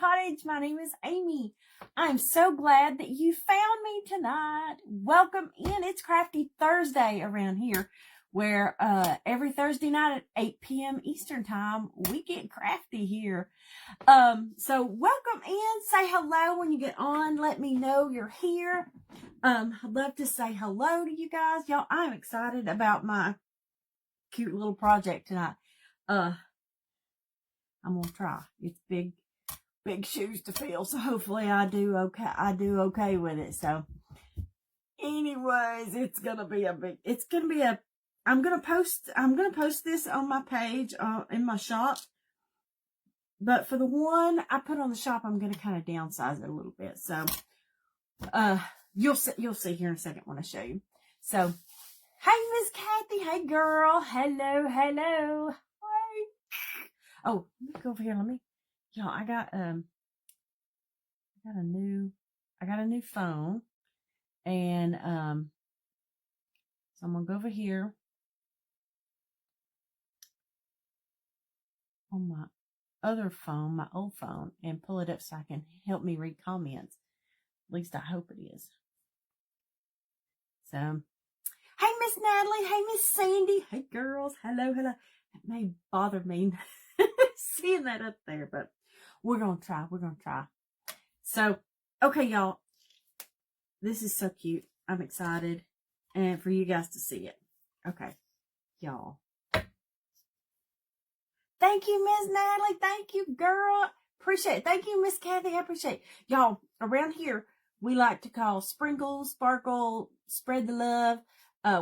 Cottage. My name is Amy. I'm so glad that you found me tonight. Welcome in. It's Crafty Thursday around here, where every Thursday night at 8 p.m. Eastern Time, we get crafty here. So welcome in. Say hello when you get on. Let me know you're here. I'd love to say hello to you guys. Y'all, I'm excited about my cute little project tonight. I'm gonna try. It's big shoes to fill, so hopefully I do okay with it. So anyways, I'm gonna post this on my page in my shop. But for the one I put on the shop, I'm gonna kind of downsize it a little bit. So you'll see here in a second when I show you. So hey Miss Kathy, hey girl, hello. Hi. Oh, let me go over here. Y'all, I got a new phone, and so I'm gonna go over here on my other phone, my old phone, and pull it up so I can help me read comments. At least I hope it is. So, hey Miss Natalie, hey Miss Sandy, hey girls, hello. That may bother me seeing that up there, but we're gonna try. So, okay, y'all, this is so cute. I'm excited, and for you guys to see it. Okay, y'all. Thank you, Miss Natalie. Thank you, girl. Appreciate it. Thank you, Miss Kathy. I appreciate it. Y'all, around here, we like to call sprinkle, sparkle, spread the love.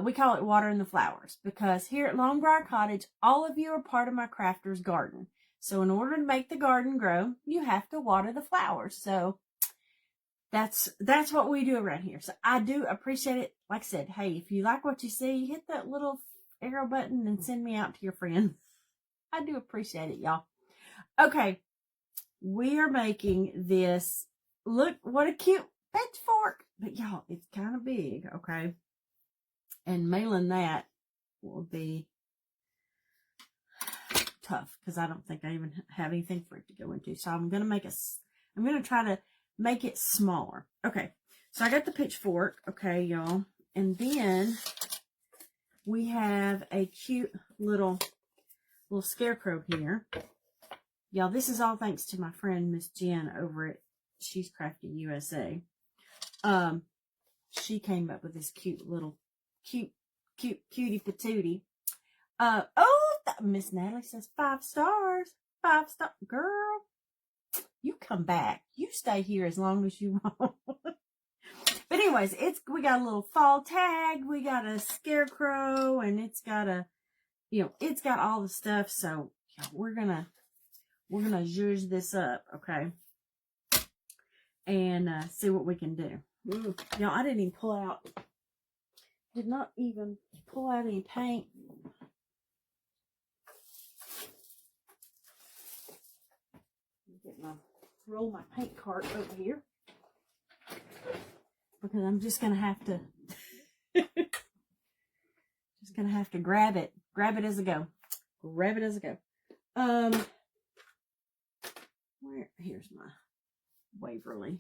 We call it watering the flowers, because here at Long Briar Cottage, all of you are part of my crafter's garden. So in order to make the garden grow, you have to water the flowers. So that's what we do around here. So I do appreciate it. Like I said, hey, if you like what you see, hit that little arrow button and send me out to your friends. I do appreciate it, y'all. Okay, we are making this. Look, what a cute pitchfork. But y'all, it's kind of big, okay? And mailing that will be tough, because I don't think I even have anything for it to go into. So I'm going to try to make it smaller. Okay, so I got the pitchfork, okay, y'all. And then we have a cute little scarecrow here. Y'all, this is all thanks to my friend Miss Jen over at She's Crafty USA. She came up with this cute cutie patootie. Miss Natalie says 5 stars. 5 star girl. You come back. You stay here as long as you want. But anyways, we got a little fall tag. We got a scarecrow, and it's got it's got all the stuff. So yeah, we're gonna zhuzh this up, okay? And see what we can do. Y'all, I did not even pull out any paint. Roll my paint cart over here, because I'm just gonna have to grab it as I go. Here's my Waverly.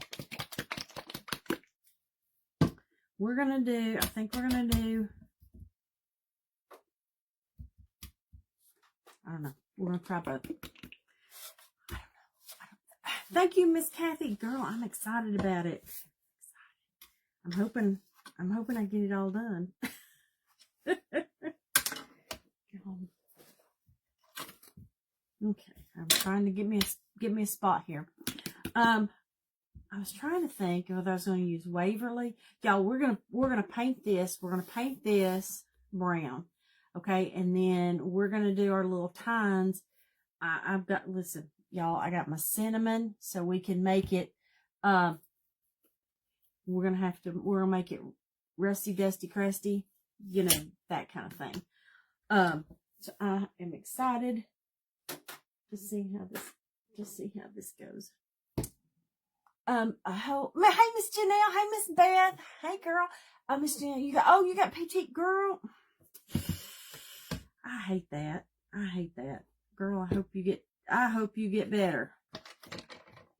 I think we're gonna do, I don't know, we're gonna try both. Thank you, Miss Kathy. Girl, I'm excited about it. I'm hoping I get it all done. Okay, I'm trying to get me a spot here. I was trying to think whether I was going to use Waverly. Y'all, we're gonna paint this. We're gonna paint this brown, okay, and then we're gonna do our little tines. Listen, y'all, I got my cinnamon, so we can make it. We're gonna make it rusty, dusty, crusty, that kind of thing. So I am excited to see how this goes. Hey Miss Janelle, hey Miss Beth, hey girl. Miss Janelle, you got petite girl. I hate that. Girl, I hope you get better.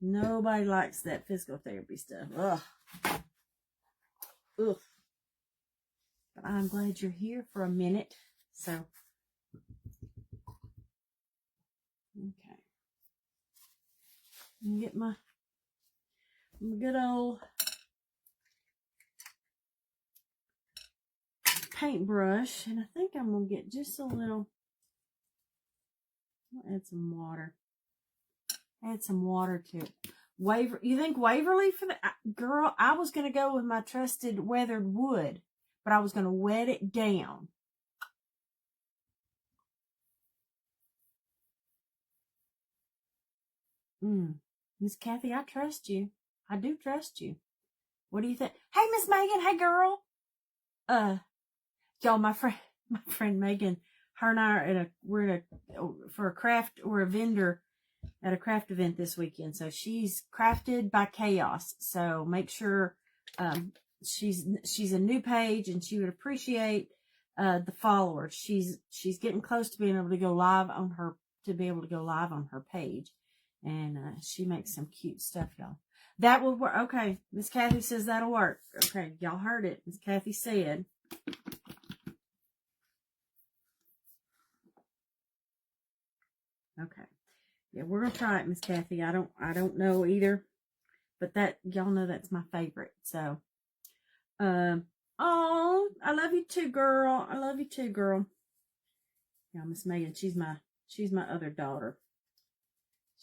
Nobody likes that physical therapy stuff. Ugh. Ugh. But I'm glad you're here for a minute. So, okay. Let me get my good old paintbrush, and I think I'm gonna get just a little. I'll add some water. Add some water to it. You think Waverly for the girl? I was gonna go with my trusted weathered wood, but I was gonna wet it down. Miss Kathy, I trust you. I do trust you. What do you think? Hey, Miss Megan. Hey, girl. Y'all, my friend Megan, her and I are we're a vendor at a craft event this weekend. So she's Crafted by Chaos. So make sure, she's a new page, and she would appreciate, the followers. She's getting close to being able to go live on her page. And, she makes some cute stuff, y'all. That will work. Okay. Miss Kathy says that'll work. Okay. Y'all heard it. Miss Kathy said. Okay. Yeah, we're gonna try it, Miss Kathy. I don't know either, but that y'all know that's my favorite. So, oh, I love you too, girl. I love you too, girl. Yeah, Miss Megan, she's my other daughter.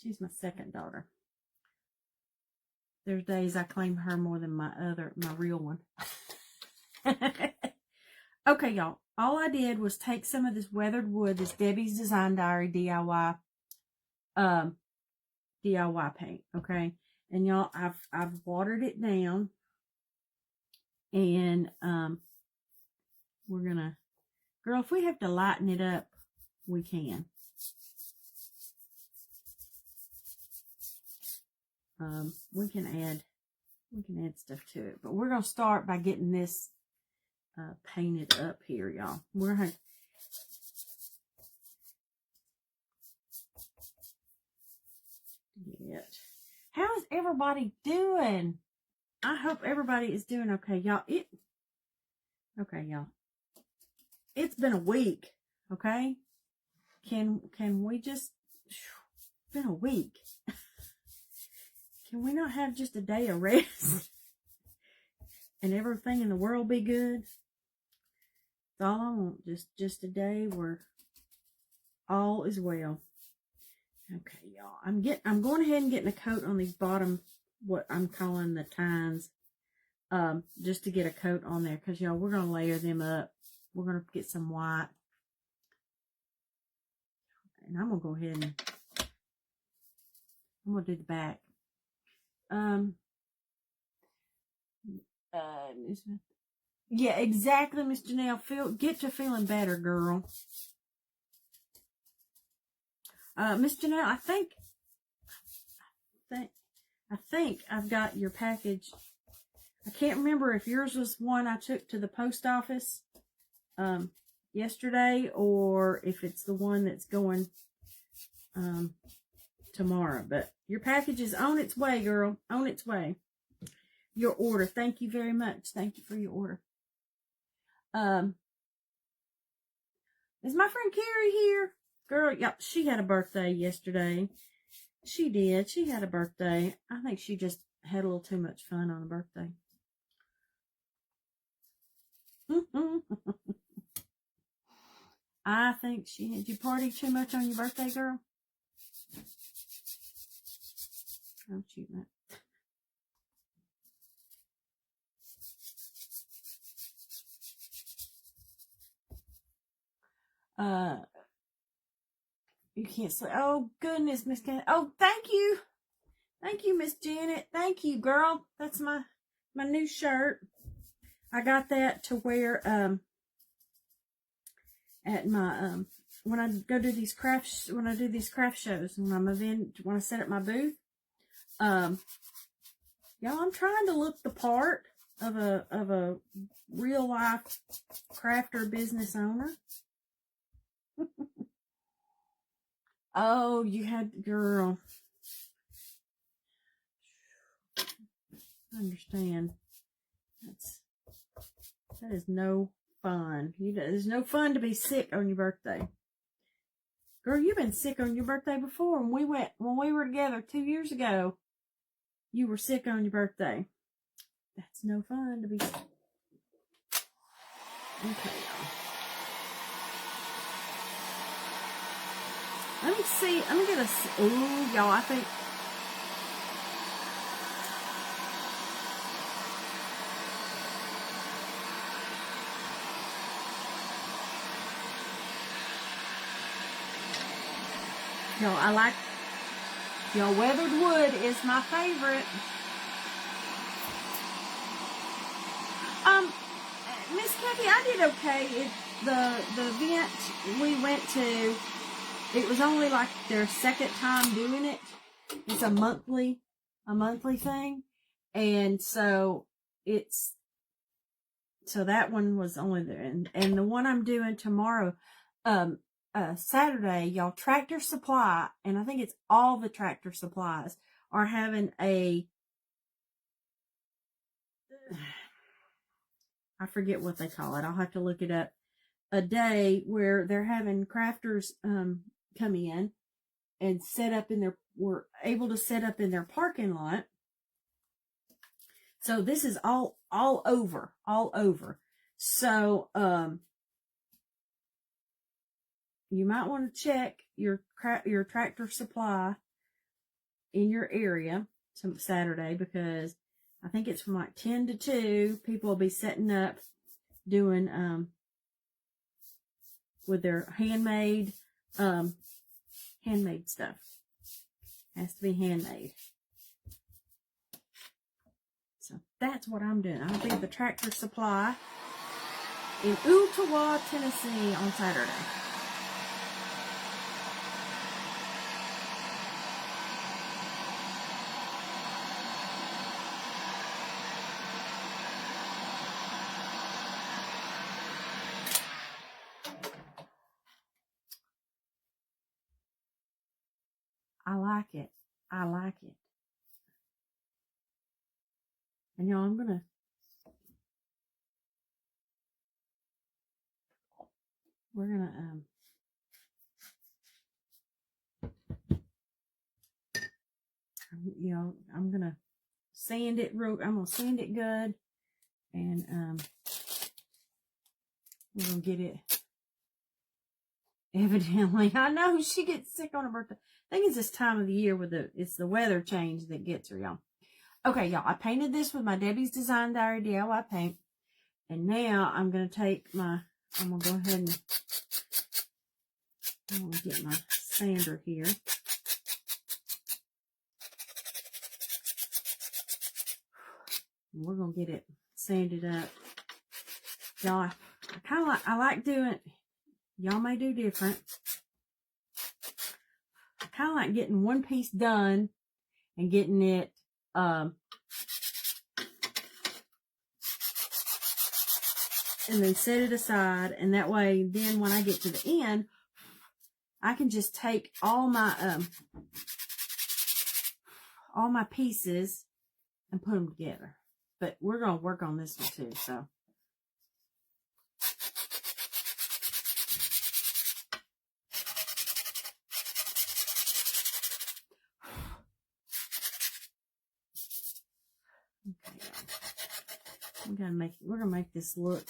She's my second daughter. There's days I claim her more than my real one. Okay, y'all. All I did was take some of this weathered wood, this Debbie's Design Diary DIY paint, okay? And y'all, I've watered it down, and we're gonna, girl, if we have to lighten it up, we can. We can add stuff to it, but we're gonna start by getting this painted up here, y'all. We're gonna How is everybody doing? I hope everybody is doing okay, y'all. Okay, y'all. It's been a week, okay? Can we just? It's been a week. Can we not have just a day of rest and everything in the world be good? That's all I want. Just a day where all is well. Okay, y'all. I'm going ahead and getting a coat on these bottom, what I'm calling the tines, just to get a coat on there, because y'all, we're gonna layer them up. We're gonna get some white, and I'm gonna go ahead and I'm gonna do the back. Yeah, exactly, Miss Janelle. Get to feeling better, girl. Miss Janelle, I think I've got your package. I can't remember if yours was one I took to the post office yesterday, or if it's the one that's going tomorrow. But your package is on its way, girl. On its way. Your order. Thank you very much. Thank you for your order. Is my friend Carrie here? Girl, yeah, she had a birthday yesterday. She did. She had a birthday. I think she just had a little too much fun on a birthday. I think she had. You party too much on your birthday, girl? Oh, shoot, that. You can't say, oh, goodness, Miss Cat. Oh, thank you. Thank you, Miss Janet. Thank you, girl. That's my new shirt. I got that to wear, at my, when I go do these crafts, when I do these craft shows, when I set up my booth. Y'all, I'm trying to look the part of a real life crafter business owner. Oh, you had, girl. I understand. That is no fun. There's no fun to be sick on your birthday. Girl, you've been sick on your birthday before. When we were together 2 years ago, you were sick on your birthday. That's no fun to be sick. Okay, y'all. Let me see. Let me get a... Ooh, y'all, I think... Y'all, I like... Y'all, weathered wood is my favorite. Miss Kathy, I did okay. The event we went to, it was only like their second time doing it. It's a monthly thing. And so that one was only there. And the one I'm doing tomorrow, Saturday, y'all, Tractor Supply, and I think it's all the Tractor Supplies, are having I forget what they call it. I'll have to look it up. A day where they're having crafters come in and were able to set up in their parking lot. So this is all over. So you might want to check your Tractor Supply in your area some Saturday, because I think it's from like 10 to 2. People will be setting up, doing with their handmade stuff. Has to be handmade. So that's what I'm doing. I'll be at the Tractor Supply in Ooltewah, Tennessee on Saturday. I like it. And y'all, we're gonna I'm gonna sand it I'm gonna sand it good, and we're gonna get it. Evidently, I know she gets sick on her birthday. I think it's this time of the year it's the weather change that gets her, y'all. Okay, y'all, I painted this with my Debbie's Design Diary DIY paint. And now I'm going to take I'm going to go ahead and I'm going to get my sander here. And we're going to get it sanded up. Y'all, I like doing, y'all may do different. I kind of like getting one piece done and getting it, and then set it aside. And that way, then when I get to the end, I can just take all my pieces and put them together. But we're going to work on this one too, so. Okay, we're gonna make this look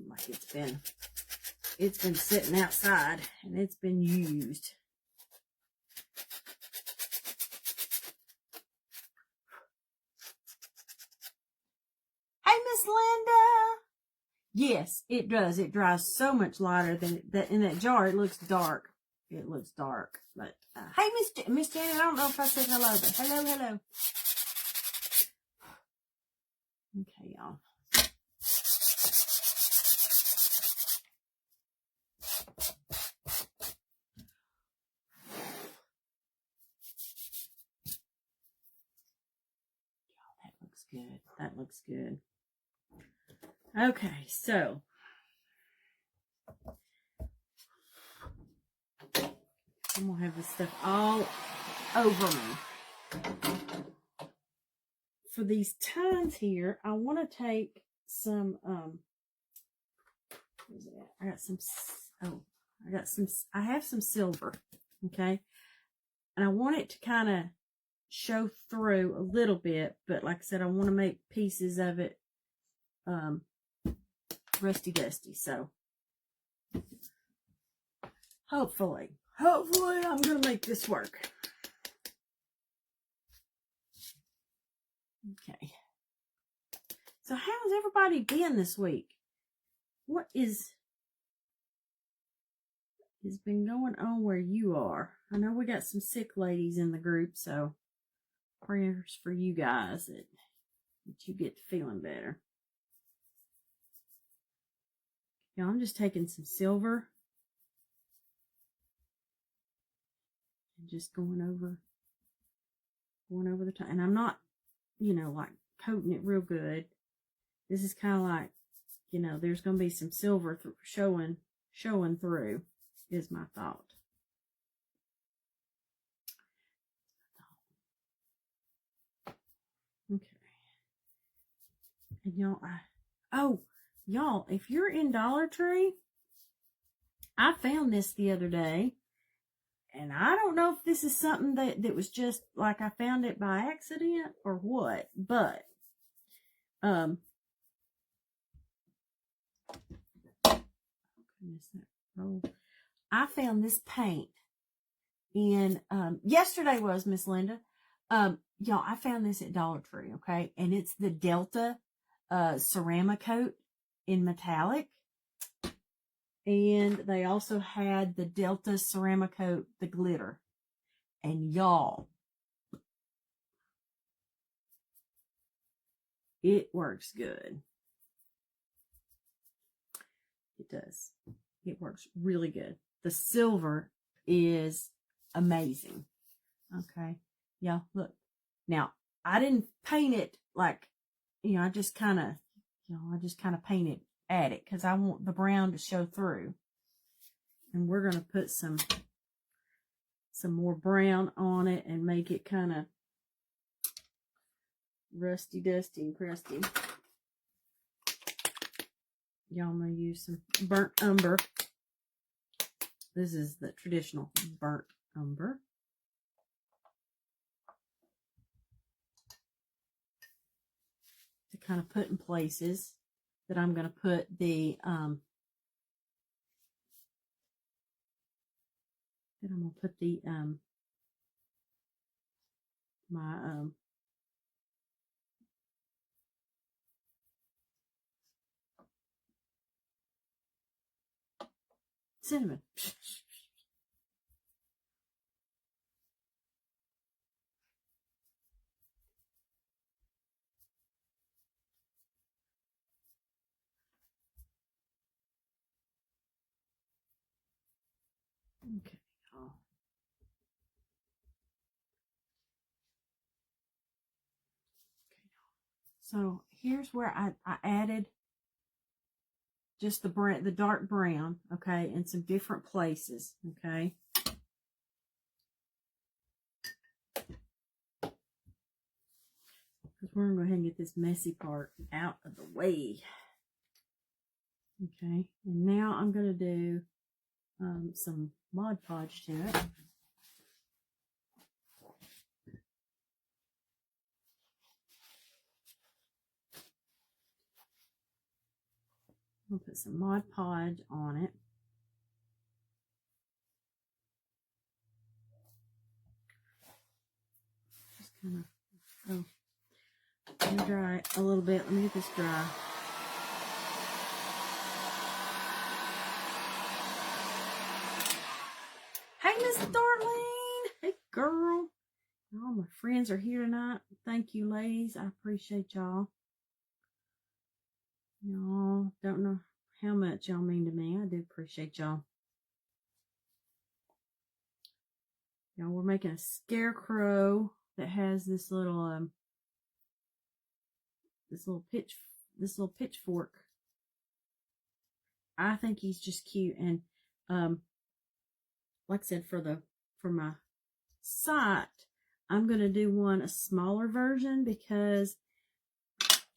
like it's been sitting outside and it's been used. Hey, Miss Linda. Yes, it does. It dries so much lighter than that. In that jar, it looks dark. It looks dark. But hey, Miss Janet. I don't know if I said hello, but hello. Okay, y'all. That looks good. Okay, so I'm gonna have this stuff all over me. for these tines here, I want to take some, where's it at? I have some silver, okay? And I want it to kind of show through a little bit, but like I said, I want to make pieces of it, rusty dusty, so hopefully I'm going to make this work. Okay. So how's everybody been this week? What has been going on where you are? I know we got some sick ladies in the group, so prayers for you guys that you get to feeling better. Now I'm just taking some silver and just going over the top. And I'm not, like coating it real good. This is kind of like, there's going to be some silver showing through, is my thought. Okay. And y'all, if you're in Dollar Tree, I found this the other day. And I don't know if this is something that was just like I found it by accident or what, but I found this paint in yesterday was Miss Linda. Y'all, I found this at Dollar Tree, okay? And it's the Delta ceramic coat in metallic. And they also had the Delta ceramic coat, the glitter. And y'all, it works good. It does. It works really good. The silver is amazing. Okay. Yeah, look. Now, I didn't paint it like, I just kind of painted at it because I want the brown to show through. And we're going to put some more brown on it and make it kind of rusty, dusty, and crusty. Y'all, I'm going to use some burnt umber. This is the traditional burnt umber. To kind of put in places that I'm going to put the my cinnamon. Okay. So here's where I added just the dark brown, okay, in some different places, okay. Because we're going to go ahead and get this messy part out of the way. Okay, and now I'm going to do some Mod Podge to it. I'll put some Mod Podge on it. Just kind of, let me dry it a little bit. Let me get this dry. Hey, Miss Darlene. Hey, girl. All my friends are here tonight. Thank you, ladies. I appreciate y'all. Y'all don't know how much y'all mean to me. I do appreciate y'all. Y'all, we're making a scarecrow that has this little pitchfork. I think he's just cute, and like I said, for my site, I'm going to do a smaller version because,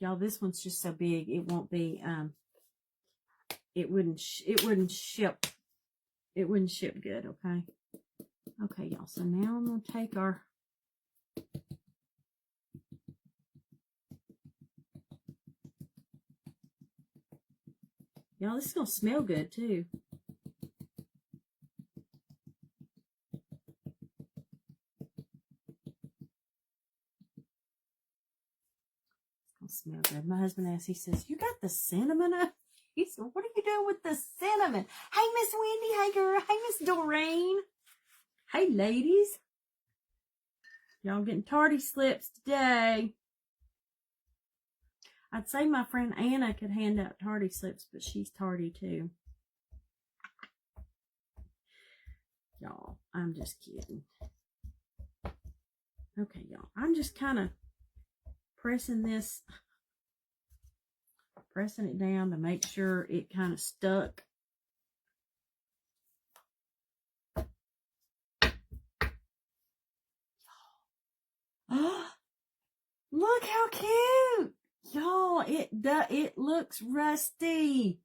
y'all, this one's just so big. It won't be, it wouldn't ship good, okay? Okay, y'all, so now I'm going to take our, y'all, this is going to smell good, too. It's going to smell good. My husband asks, he says, you got the cinnamon up? He said, what are you doing with the cinnamon? Hey, Miss Wendy. Hey, girl. Hey, Miss Doreen. Hey, ladies. Y'all getting tardy slips today. I'd say my friend Anna could hand out tardy slips, but she's tardy too. Y'all, I'm just kidding. Okay, y'all. I'm just kind of pressing it down to make sure it kind of stuck. Look how cute! Y'all, it looks rusty.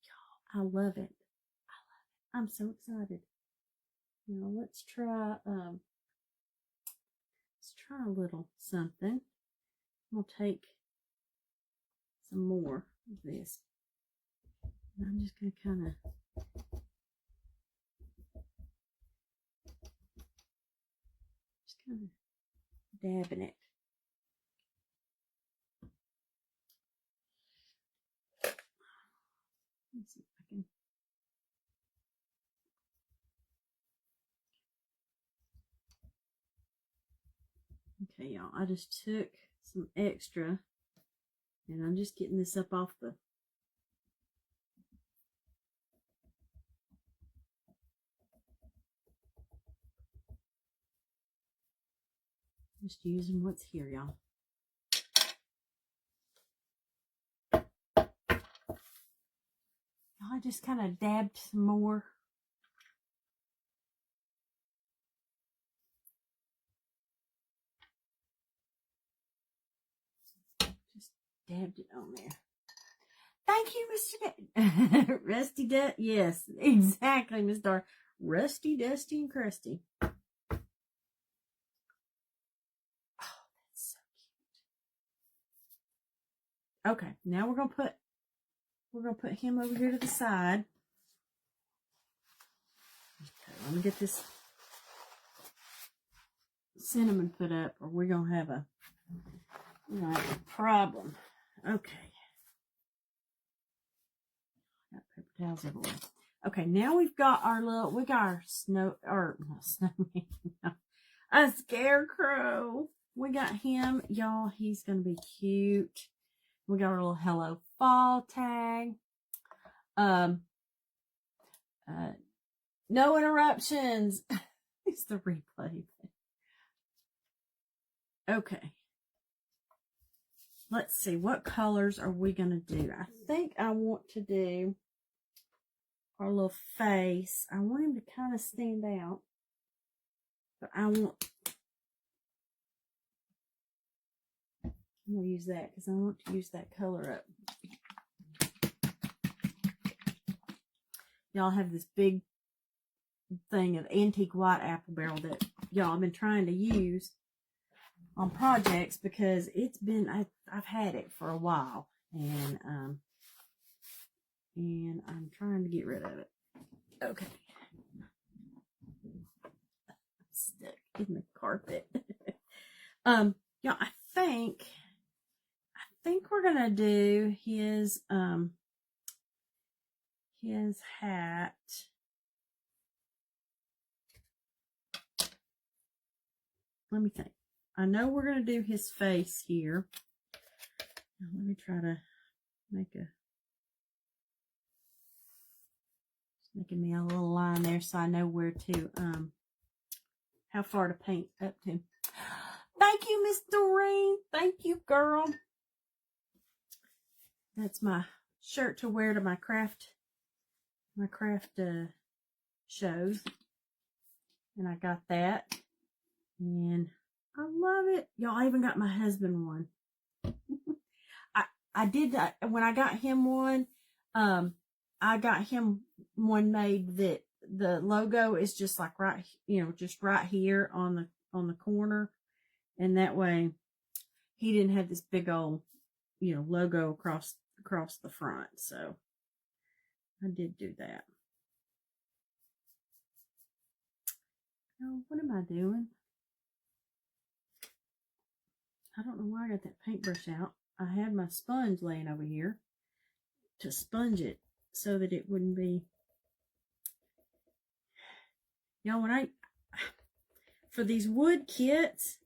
Y'all, I love it. I'm so excited. Now let's try a little something. We'll take some more of this. And I'm just going to kind of dabbing it. Let's see if I can. Okay, y'all, I just took some extra and I'm just getting this up off the just using what's here, y'all. I just kind of dabbed some more. Just dabbed it on there. Thank you, Mr. Rusty Dust. Yes, exactly, Miss Dar. Rusty, Dusty, and Crusty. Oh, that's so cute. Okay, now we're gonna put him over here to the side. Okay, let me get this cinnamon put up, or we're gonna have a problem. Okay. Got paper towels everywhere. Okay, now we got our snowman, a scarecrow. We got him, y'all. He's gonna be cute. We got our little hello fall tag. No interruptions. It's the replay. Okay. Let's see, what colors are we going to do? I think I want to do our little face. I want him to kind of stand out. But I'm going to use that because I want to use that color up. Y'all have this big thing of antique white apple barrel that y'all have been trying to use on projects because it's been, I've had it for a while, and I'm trying to get rid of it. Okay. I'm stuck in the carpet. Y'all, I think we're gonna do his hat. Let me think. I know we're going to do his face here. Now, let me try to make making me a little line there so I know where to, how far to paint up to. Thank you, Miss Doreen. Thank you, girl. That's my shirt to wear to my craft shows. And I got that. And I love it. Y'all, I even got my husband one. I did that when I got him one. I got him one made that the logo is just like right, just right here on the corner, and that way he didn't have this big old, logo across the front. So I did do that. Oh, what am I doing? I don't know why I got that paintbrush out. I had my sponge laying over here to sponge it so that it wouldn't be. For these wood kits,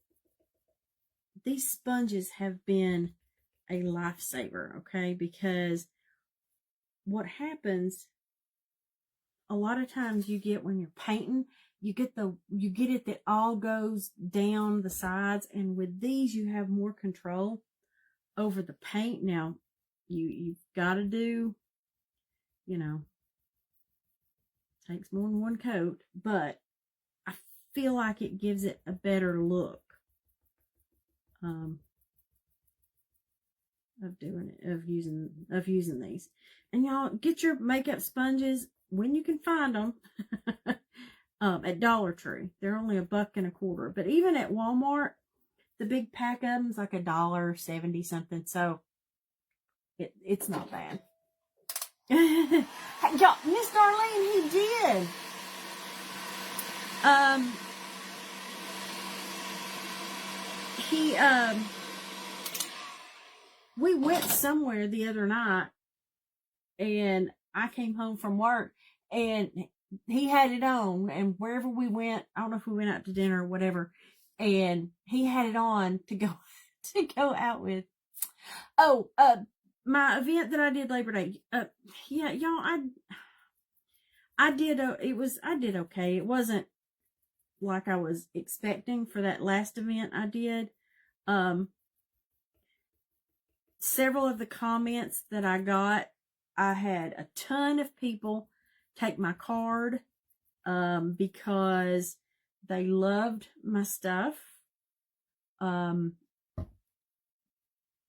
these sponges have been a lifesaver, okay? Because what happens a lot of times you get when you're painting, you get it that all goes down the sides, and with these you have more control over the paint. Now you've got to do, takes more than one coat, but I feel like it gives it a better look of using these. And y'all, get your makeup sponges when you can find them at Dollar Tree. They're only $1.25, but even at Walmart, the big pack of them is like $1.70 something. So it's not bad. Y'all, Miss Darlene, he did. We went somewhere the other night, and I came home from work, and he had it on, and wherever we went, I don't know if we went out to dinner or whatever, and he had it on to go out with. Oh, my event that I did Labor Day. Yeah, y'all, I did okay. It wasn't like I was expecting for that last event I did. Several of the comments that I got, I had a ton of people take my card because they loved my stuff.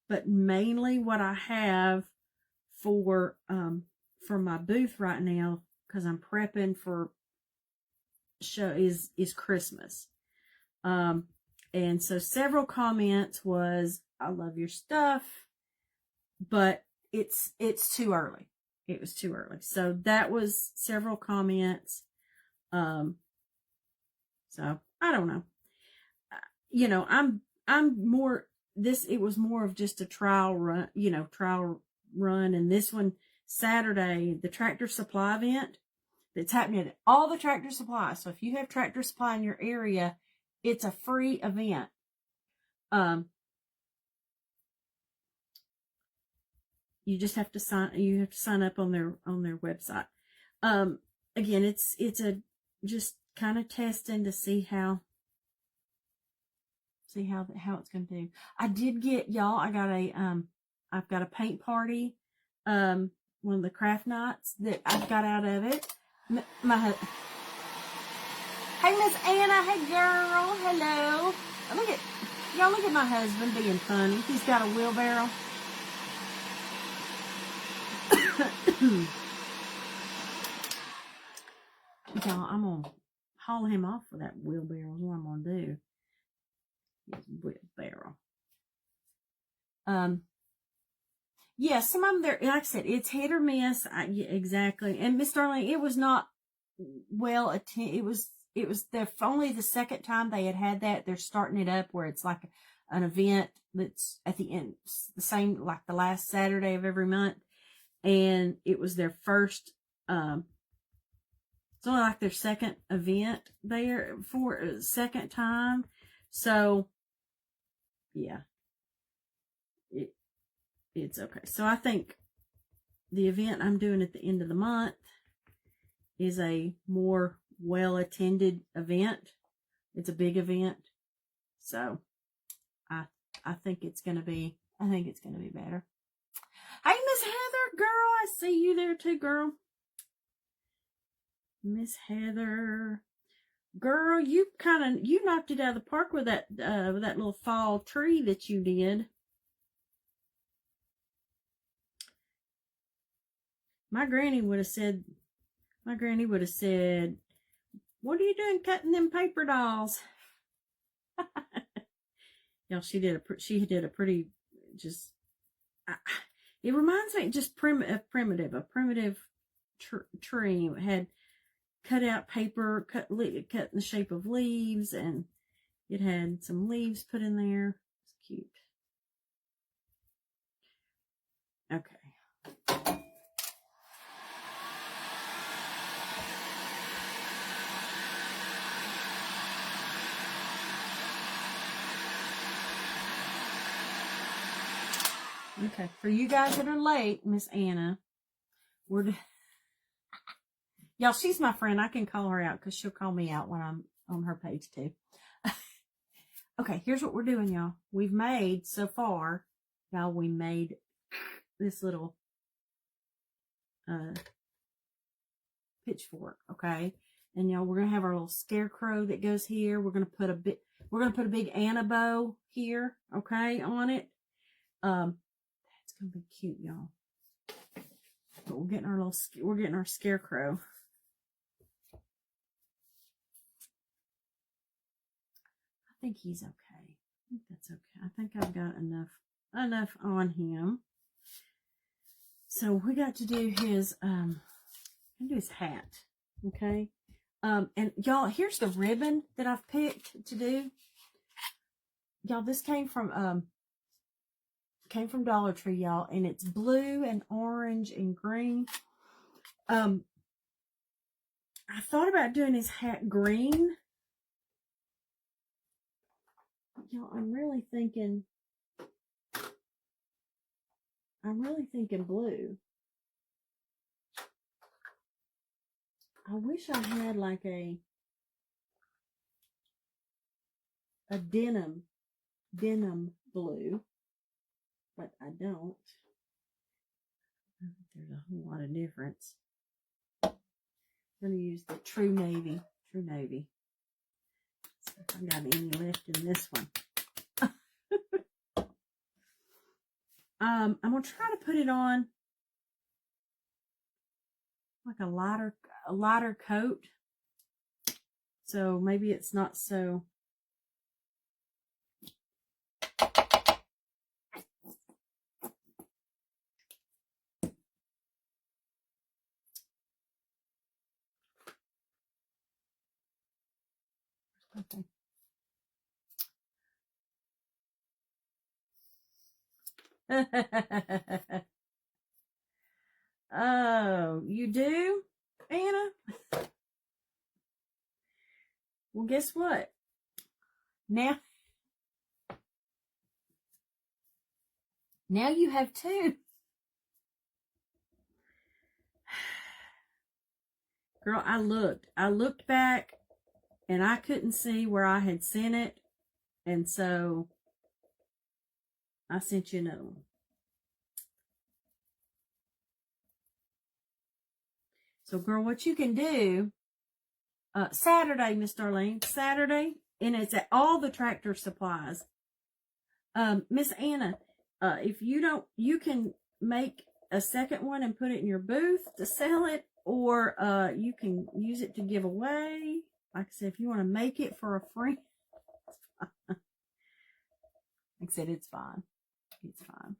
But mainly what I have for my booth right now, because I'm prepping for show, is Christmas. And so several comments was, I love your stuff, but it's too early. It was too early. So that was several comments. So I don't know. I'm more, it was more of just a trial run, and this one Saturday, the Tractor Supply event that's happening at all the Tractor Supply. So if you have Tractor Supply in your area, it's a free event. You just have to sign up on their website. Again, it's a just kind of testing to see how it's going to do. I did get, y'all, I've got a paint party, one of the craft nights that I've got out of it. Hey, Miss Anna, hey girl, hello. Look at my husband being funny. He's got a wheelbarrow. Y'all, I'm gonna haul him off for that wheelbarrow. Is what I'm gonna do. His wheelbarrow. Yeah, some of them, there, like I said, it's hit or miss. Yeah, exactly. And Miss Darling, it was not well attended. It was only the second time they had that. They're starting it up where it's like an event that's at the end, the same like the last Saturday of every month, and it was their first. It's only like their second event there for a second time. So, yeah, it's okay. So I think the event I'm doing at the end of the month is a more well-attended event. It's a big event. So I think it's going to be better. Hey, Miss Heather, girl, I see you there too, girl. Miss Heather. Girl, you knocked it out of the park with that little fall tree that you did. My granny would have said, what are you doing cutting them paper dolls? You know, she did a pretty, just, it reminds me just a primitive tree. It had cut out paper, cut in the shape of leaves, and it had some leaves put in there. It's cute. Okay. Okay, for you guys that are late, Miss Anna, y'all, she's my friend. I can call her out because she'll call me out when I'm on her page too. Okay, here's what we're doing, y'all. We've made, so far, y'all, we made this little pitchfork, okay? And y'all, we're gonna have our little scarecrow that goes here. We're gonna put a big Anna bow here, okay, on it. That's gonna be cute, y'all. But we're getting our scarecrow. I think he's okay. I think that's okay. I think I've got enough on him. So we got to do his hat, okay? And y'all, here's the ribbon that I've picked to do. Y'all, this came from Dollar Tree, y'all, and it's blue and orange and green. I thought about doing his hat green. Y'all, I'm really thinking blue. I wish I had like a denim blue, but I don't. I think there's a whole lot of difference. I'm going to use the True Navy. See if I got any left in this one. I'm going to try to put it on like a lighter coat. So maybe it's not so. Okay. Oh, you do, Anna? Well, guess what? Now you have two. Girl, I looked back and I couldn't see where I had sent it. And so I sent you another one. So, girl, what you can do, Saturday, Miss Darlene, Saturday, and it's at all the Tractor Supplies. Miss Anna, if you don't, you can make a second one and put it in your booth to sell it, or you can use it to give away. Like I said, if you want to make it for a friend, like I said, it's fine. It's fine.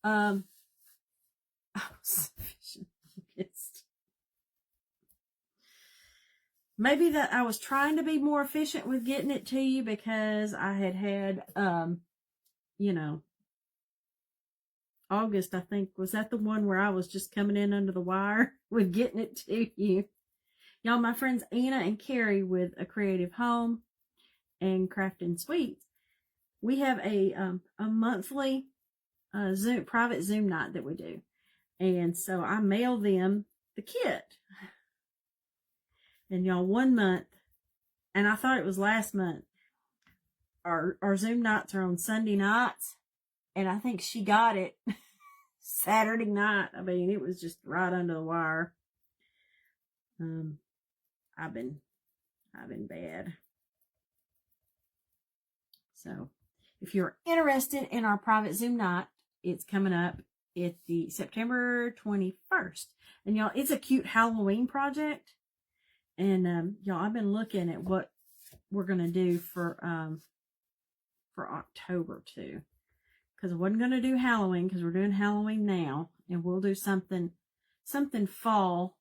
I was pissed. Maybe that I was trying to be more efficient with getting it to you because I had August, I think, was that the one where I was just coming in under the wire with getting it to you? Y'all, my friends Anna and Carrie with A Creative Home and Crafting Sweets, we have a monthly private Zoom night that we do. And so I mail them the kit. And y'all, 1 month, and I thought it was last month, our Zoom nights are on Sunday nights, and I think she got it Saturday night. I mean, it was just right under the wire. I've been bad. So if you're interested in our private Zoom night, it's coming up at the September 21st. And y'all, it's a cute Halloween project. And y'all, I've been looking at what we're going to do for October too. Because I wasn't going to do Halloween because we're doing Halloween now. And we'll do something fall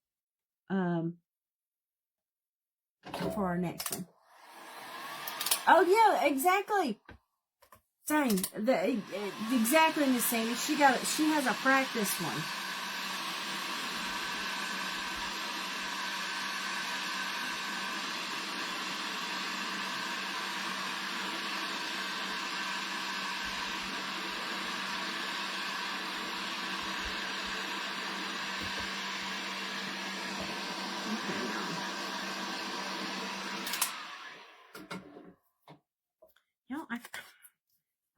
for our next one. Oh yeah, exactly. Dang, exactly, Miss Sandy. She has a practice one.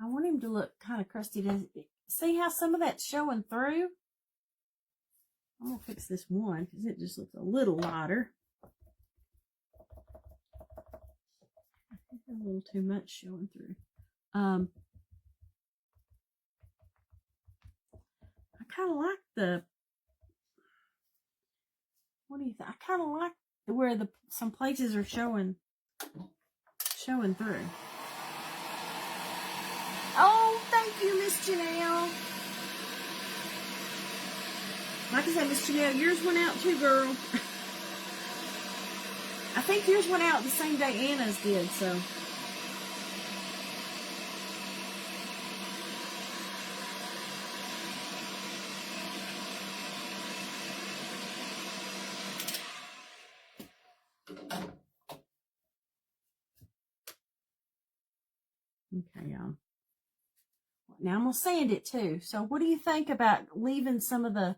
I want him to look kind of crusty. See how some of that's showing through? I'm going to fix this one because it just looks a little lighter. A little too much showing through. I kind of like the... What do you think? I kind of like where some places are showing through. Oh, thank you, Miss Janelle. Like I said, Miss Janelle, yours went out too, girl. I think yours went out the same day Anna's did, so. Okay, y'all. Now I'm going to sand it too. So what do you think about leaving some of the,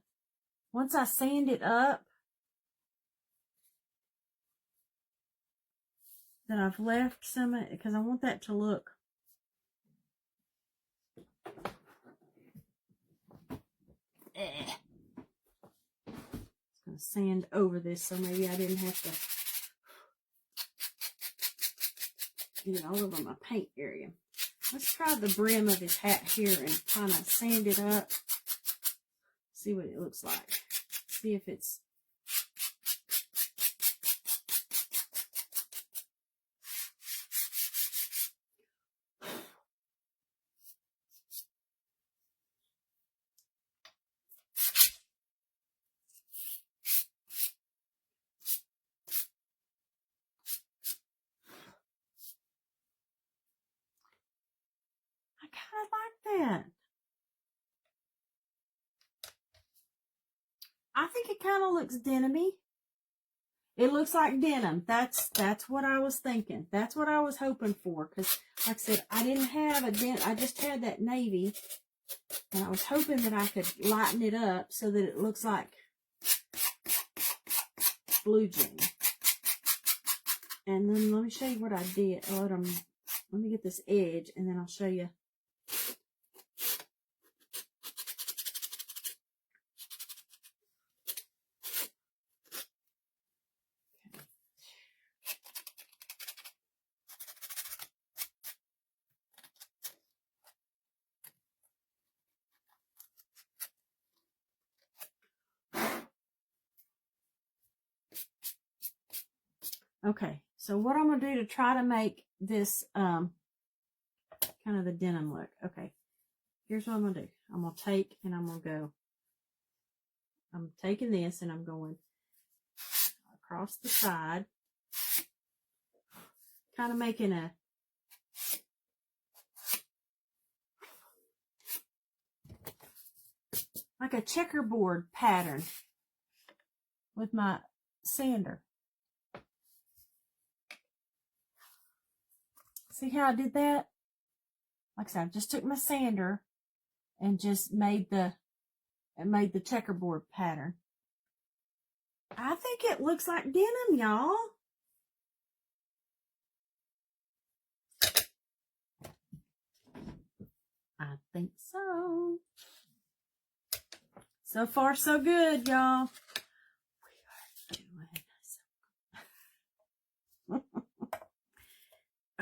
once I sand it up, then I've left some of it, because I want that to look. It's going to sand over this, so maybe I didn't have to get it all over my paint area. Let's try the brim of his hat here and kind of sand it up. See what it looks like. See if it's... that. I think it kind of looks denim-y. It looks like denim. That's what I was thinking. That's what I was hoping for. Because, like I said, I didn't have a denim. I just had that navy. And I was hoping that I could lighten it up so that it looks like blue jean. And then let me show you what I did. Let me get this edge and then I'll show you. Okay, so what I'm going to do to try to make this kind of the denim look. Okay, here's what I'm going to do. I'm going to take and I'm going to go. I'm taking this and I'm going across the side. Kind of making a like a checkerboard pattern with my sander. See how I did that? Like I said, I just took my sander and just made the checkerboard pattern. I think it looks like denim, y'all. I think so. So far, so good, y'all. We are doing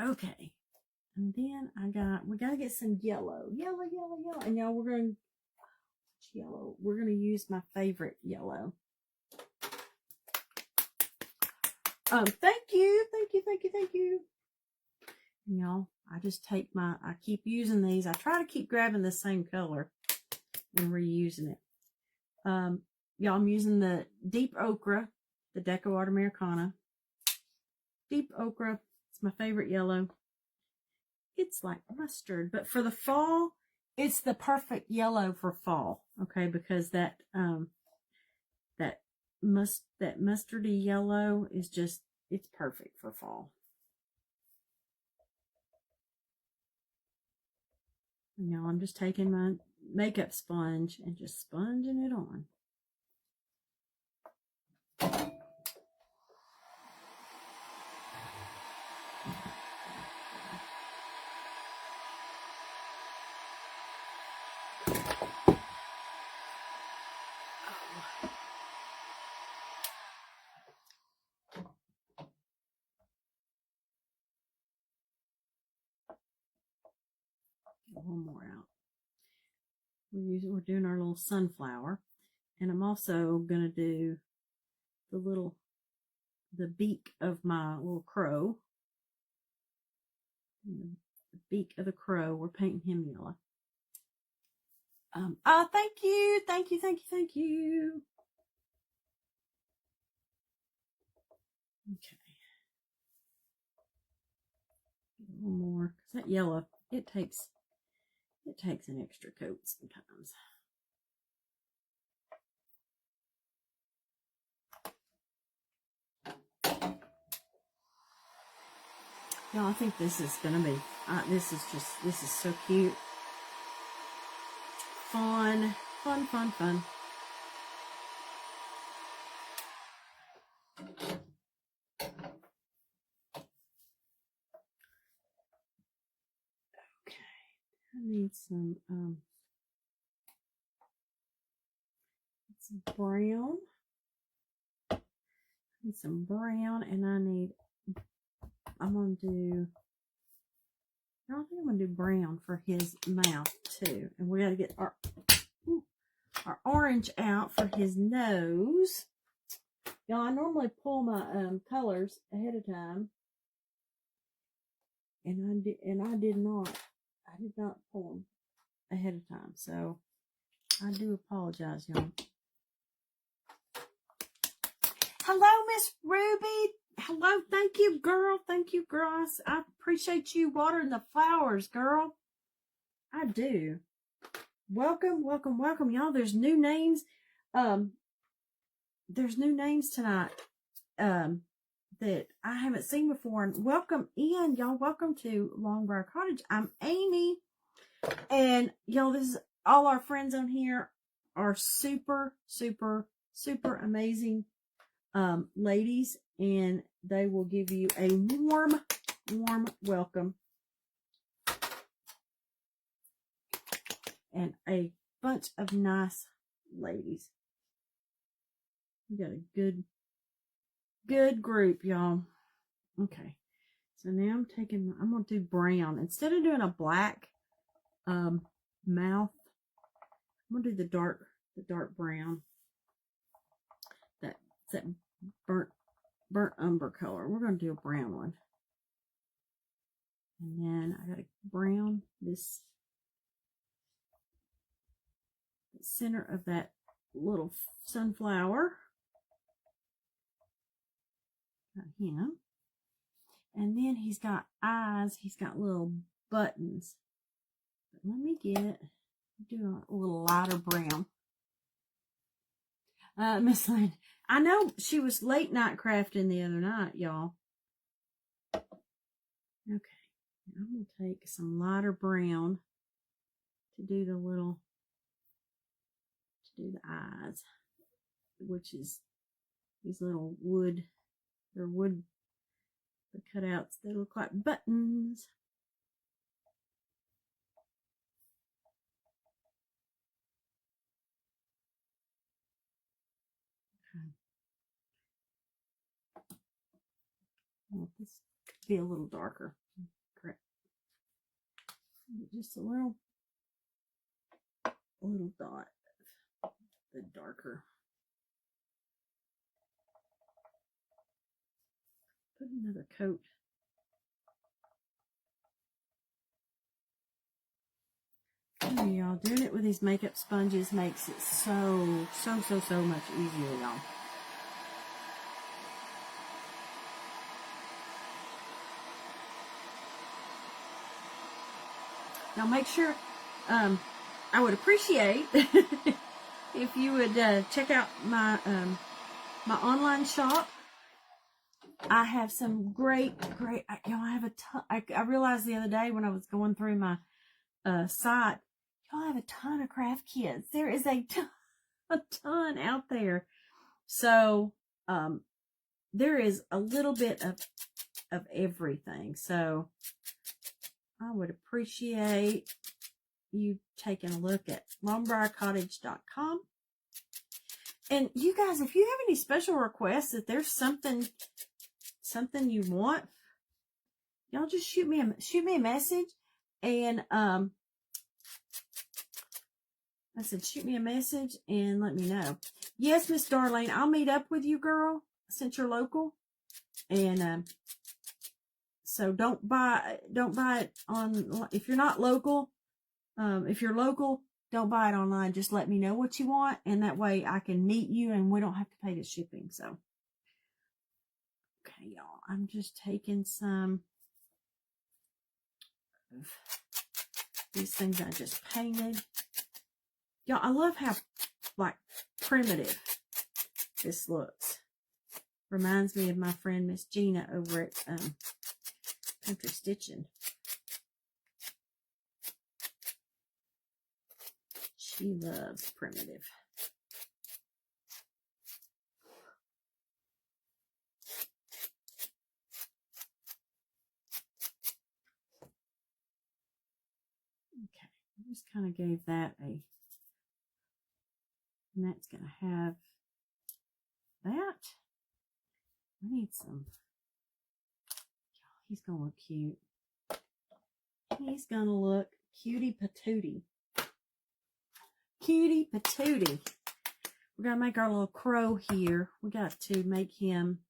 Okay. And then we got to get some yellow. Yellow. And y'all, we're going to use my favorite yellow. Thank you. And y'all, I just take I keep using these. I try to keep grabbing the same color and reusing it. Y'all, I'm using the deep ochre, the Decor Americana. Deep ochre. It's my favorite yellow. It's like mustard, but for the fall, it's the perfect yellow for fall. Okay, because that mustardy yellow is just, it's perfect for fall. And now I'm just taking my makeup sponge and just sponging it on. One more out. We're doing our little sunflower, and I'm also gonna do the beak of my little crow. The beak of the crow. We're painting him yellow. Thank you. Okay. A little more, because that yellow, it takes an extra coat sometimes. Y'all, I think this is gonna be, this is so cute. Fun. Okay, I need some brown. And I'm gonna do, I think I'm gonna do brown for his mouth too. And we gotta get our orange out for his nose. Y'all, I normally pull my colors ahead of time. And I did not pull them ahead of time. So I do apologize, y'all. Hello, Miss Ruby. Hello, thank you, girl. I appreciate you watering the flowers, girl. I do. Welcome, y'all. There's new names. There's new names tonight that I haven't seen before. And welcome in, y'all. Welcome to Long Briar Cottage. I'm Amy. And y'all, this is all our friends on here are super amazing ladies, and they will give you a warm welcome and a bunch of nice ladies. We got a good group, y'all. Okay, so now I'm gonna do brown instead of doing a black mouth. I'm gonna do the dark brown. That burnt umber color. We're gonna do a brown one, and then I gotta brown this the center of that little sunflower. Got him, and then he's got eyes. He's got little buttons. But let me do a little lighter brown. Miss Lynn, I know she was late night crafting the other night, y'all. Okay, I'm going to take some lighter brown to do the eyes, which is these little wood, the cutouts that look like buttons. I want this to be a little darker. Just a little dot of the darker. Put another coat. Oh, y'all, doing it with these makeup sponges makes it so much easier, y'all. Now make sure, I would appreciate if you would check out my my online shop. I have some great, y'all, I have a ton. I realized the other day when I was going through my site, y'all have a ton of craft kits. There is a ton out there. So there is a little bit of everything. So I would appreciate you taking a look at longbriarcottage.com. And you guys, if you have any special requests, if there's something you want, y'all just shoot me a message. And I said, shoot me a message and let me know. Yes, Miss Darlene, I'll meet up with you, girl, since you're local. And so don't buy it on, if you're not local. If you're local, don't buy it online. Just let me know what you want, and that way I can meet you and we don't have to pay the shipping. So, okay, y'all, I'm just taking some of these things I just painted. Y'all, I love how, like, primitive this looks. Reminds me of my friend Miss Gina over at Country Stitching. She loves primitive. Okay, I just kind of gave that a, and that's going to have that. We need some, he's going to look cute. He's going to look cutie patootie. Cutie patootie. We're going to make our little crow here. We got to make him,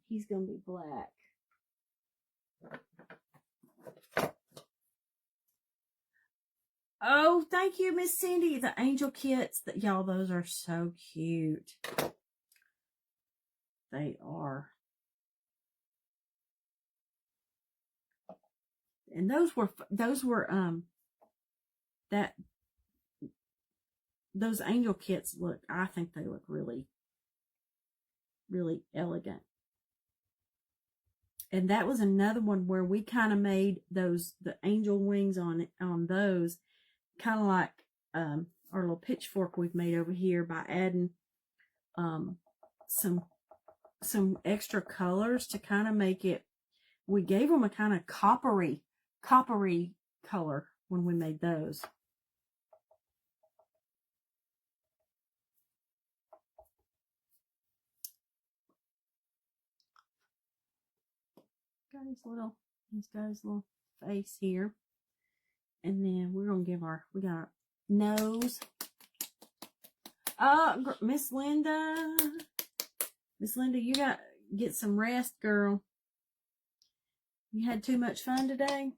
he's going to be black. Oh, thank you, Miss Cindy. The angel kits, that y'all, those are so cute. They are. And those angel kits look, I think they look really, really elegant. And that was another one where we kind of made the angel wings on those, kind of like our little pitchfork we've made over here, by adding some extra colors to kind of make it. We gave them a kind of coppery color when we made those. He's got his little face here. And then we're going to give we got our nose. Miss Linda, you got to get some rest, girl. You had too much fun today?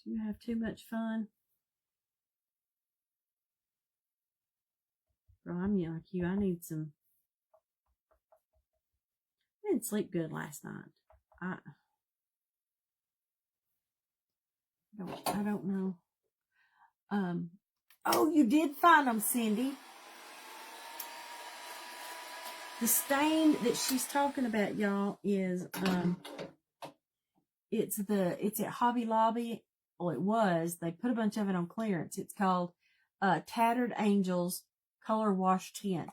Do you have too much fun? Girl, I'm like you. I didn't sleep good last night. I don't know. Oh, you did find them, Cindy. The stain that she's talking about, y'all, is it's at Hobby Lobby. Well, it was. They put a bunch of it on clearance. It's called Tattered Angels Color Wash Tint.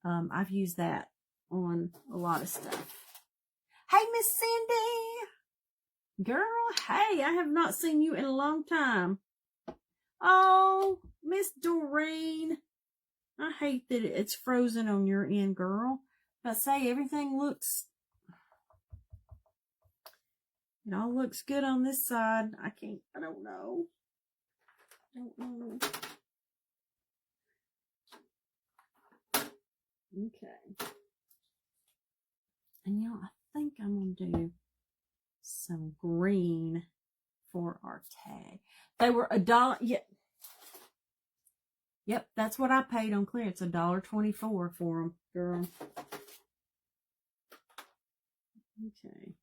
I've used that on a lot of stuff. Hey, Miss Cindy. Girl, hey, I have not seen you in a long time. Oh, Miss Doreen. I hate that it's frozen on your end, girl. I say everything looks, it all looks good on this side. I don't know. Okay. And I think I'm going to do some green for our tag. They were $1. Yep, that's what I paid on clearance. $1.24 for them, girl. Okay.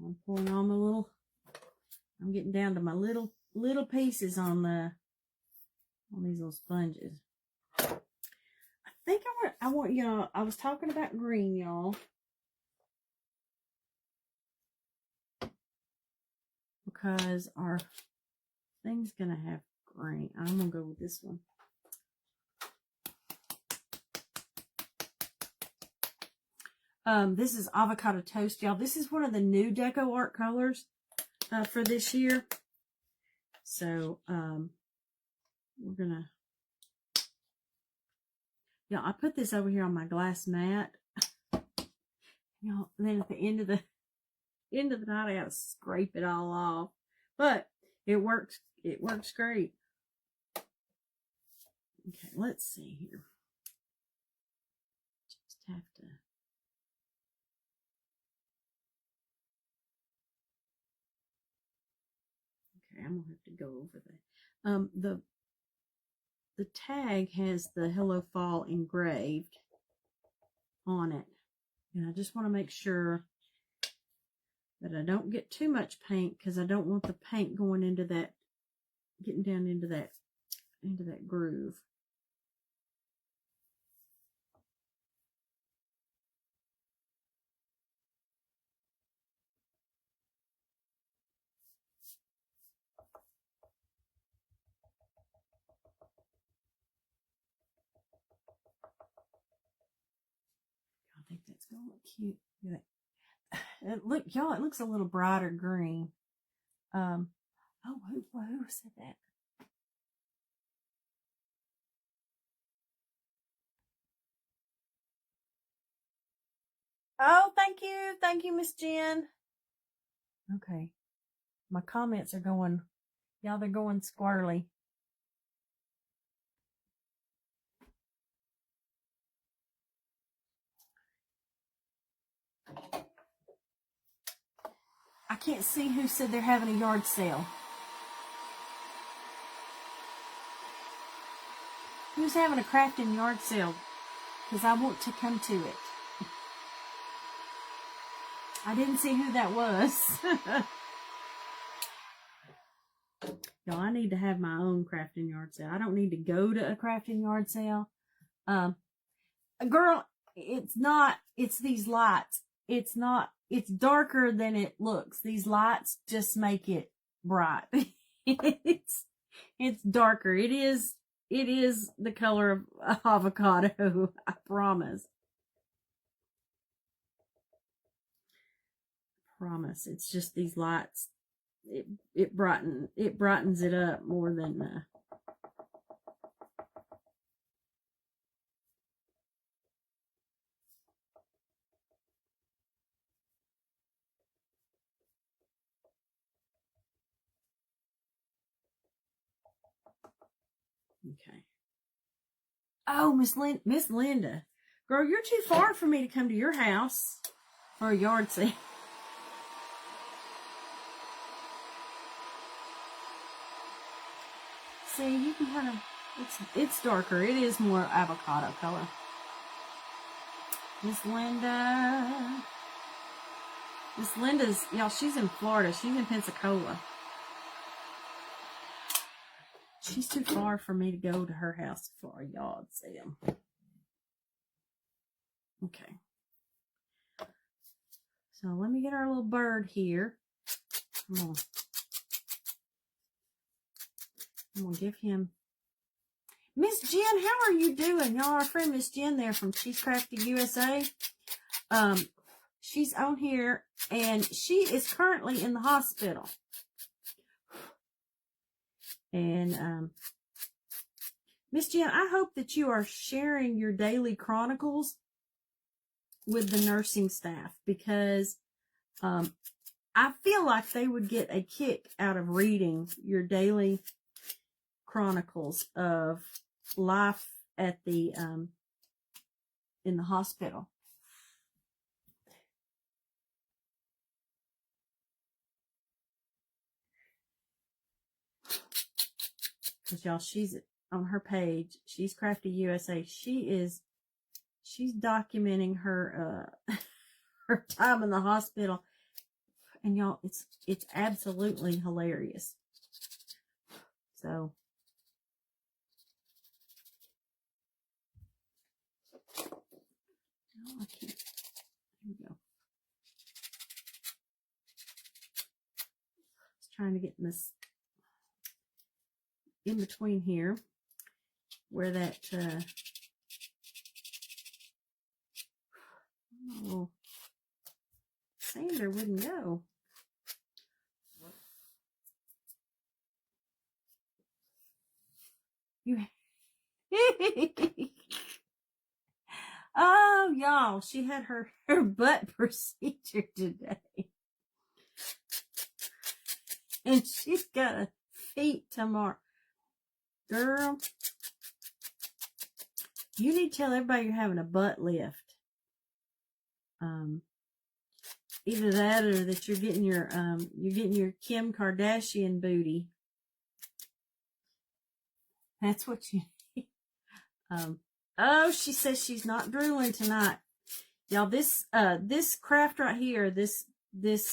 I'm pulling on my little. I'm getting down to my little pieces on these little sponges. I think I want y'all. I was talking about green, y'all, because our thing's gonna have green. I'm gonna go with this one. This is avocado toast, y'all. This is one of the new Deco Art colors for this year. So we're gonna, y'all. I put this over here on my glass mat, y'all. And then at the end of the night, I gotta scrape it all off. But it works. It works great. Okay, let's see here. Just have to. Okay, I'm gonna have to go over that. The tag has the Hello Fall engraved on it, and I just want to make sure that I don't get too much paint, because I don't want the paint going into that, getting down into that groove. I think that's gonna look cute. Look, y'all, it looks a little brighter green. Oh, who said that? Oh, thank you, Miss Jen. Okay, my comments are going, y'all, they're going squirrely. I can't see who said they're having a yard sale. Who's having a crafting yard sale? Because I want to come to it. I didn't see who that was. Y'all, I need to have my own crafting yard sale. I don't need to go to a crafting yard sale. Girl, it's not, it's these lights. It's not, it's darker than it looks. These lights just make it bright. It's darker. It is the color of avocado, I promise. Promise. It's just these lights. It brightens it up more than okay. Oh, Miss Linda. Girl, you're too far for me to come to your house for a yard sale. See, you can kind of, it's darker. It is more avocado color. Miss Linda's, y'all, she's in Florida. She's in Pensacola. She's too far for me to go to her house for a yard sale. Okay. So let me get our little bird here. I'm gonna give him. Miss Jen, how are you doing? Y'all, our friend Miss Jen there from Get Crafty USA. She's on here, and she is currently in the hospital. And Miss Jen, I hope that you are sharing your daily chronicles with the nursing staff, because I feel like they would get a kick out of reading your daily chronicles of life at the in the hospital. Because y'all, she's on her page. She's Crafty USA. She's documenting her her time in the hospital, and y'all, it's absolutely hilarious. So oh, I can't. Here we go. Just trying to get in this in between here where that oh, sander wouldn't go. You oh, y'all, she had her butt procedure today. And she's got a feet tomorrow. Girl, you need to tell everybody you're having a butt lift. Either that or that you're getting your Kim Kardashian booty. That's what you need. Oh, she says she's not drooling tonight. Y'all, this craft right here, this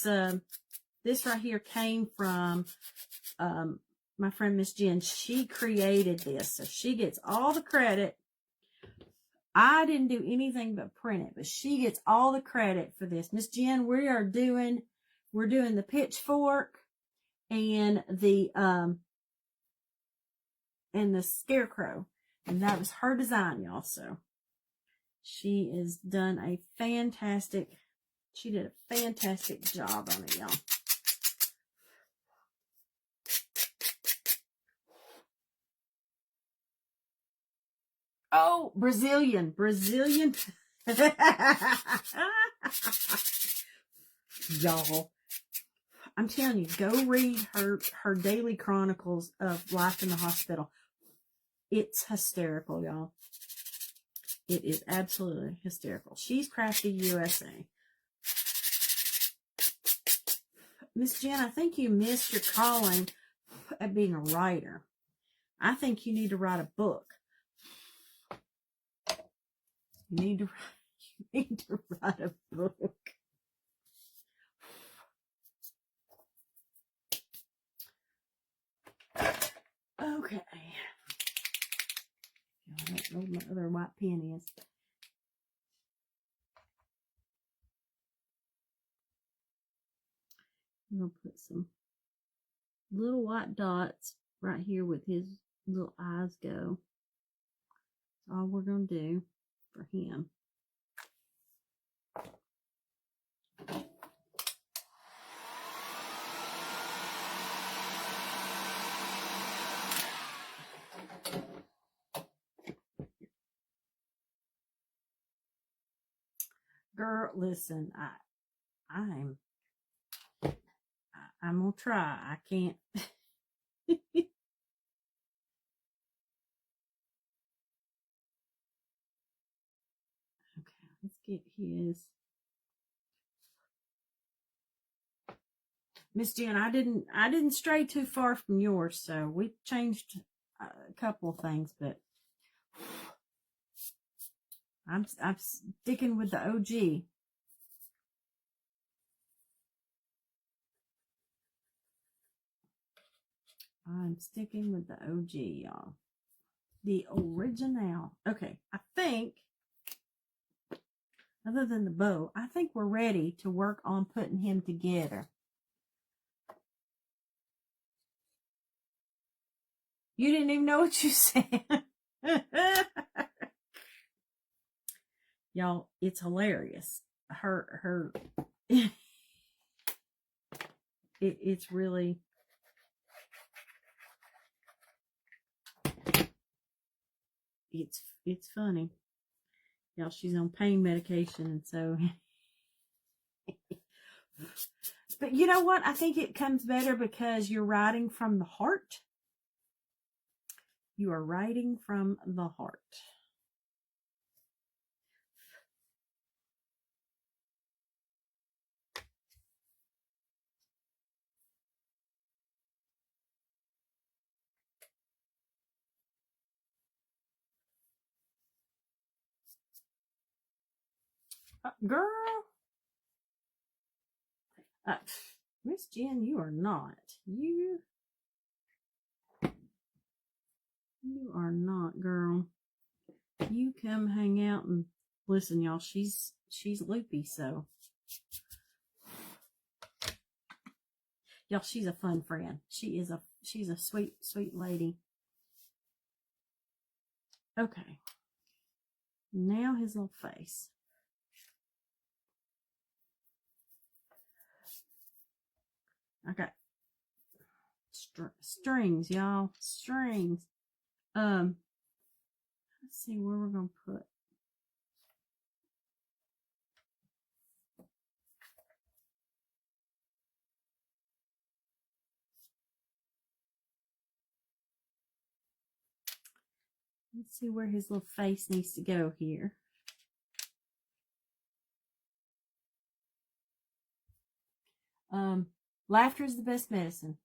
right here came from my friend Miss Jen. She created this, so she gets all the credit. I didn't do anything but print it, but she gets all the credit for this. Miss Jen, we're doing the Pitchfork and the Scarecrow, and that was her design, y'all. So she has done a fantastic. She did a fantastic job on it, y'all. Oh, Brazilian. Y'all, I'm telling you, go read her daily chronicles of life in the hospital. It's hysterical, y'all. It is absolutely hysterical. She's Crafty USA. Miss Jen, I think you missed your calling at being a writer. I think you need to write a book. You need to write a book. Okay. I don't know where my other white pen is. I'm going to put some little white dots right here with his little eyes go. That's all we're going to do for him. Girl, listen, I'm gonna try. I can't. Okay, let's get his. Miss Jen, I didn't stray too far from yours, so we changed a couple of things, but I'm sticking with the OG. I'm sticking with the OG, y'all. The original. Okay, I think, other than the bow, I think we're ready to work on putting him together. You didn't even know what you said. Y'all, it's hilarious. It's really, it's funny. Y'all, she's on pain medication, and so. But you know what? I think it comes better because you're writing from the heart. You are writing from the heart. Girl. Miss Jen, you are not. You are not, girl. You come hang out and listen, y'all. She's loopy, so y'all, she's a fun friend. She's a sweet lady. Okay. Now his little face. I got strings, y'all. Strings. Let's see where we're gonna put. Let's see where his little face needs to go here. Laughter is the best medicine.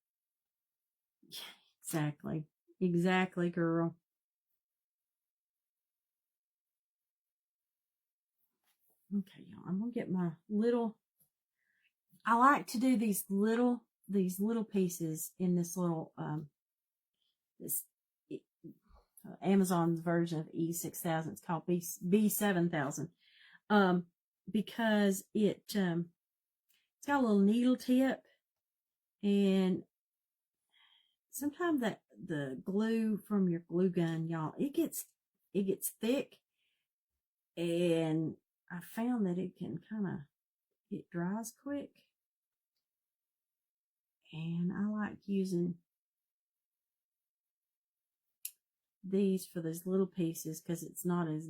Exactly. Exactly, girl. Okay, y'all. I'm gonna get my little. I like to do these little pieces in this little this Amazon's version of E6000. It's called B7000. Because it's got a little needle tip, and sometimes the glue from your glue gun, y'all, it gets thick, and I found that it dries quick, and I like using these for those little pieces because it's not as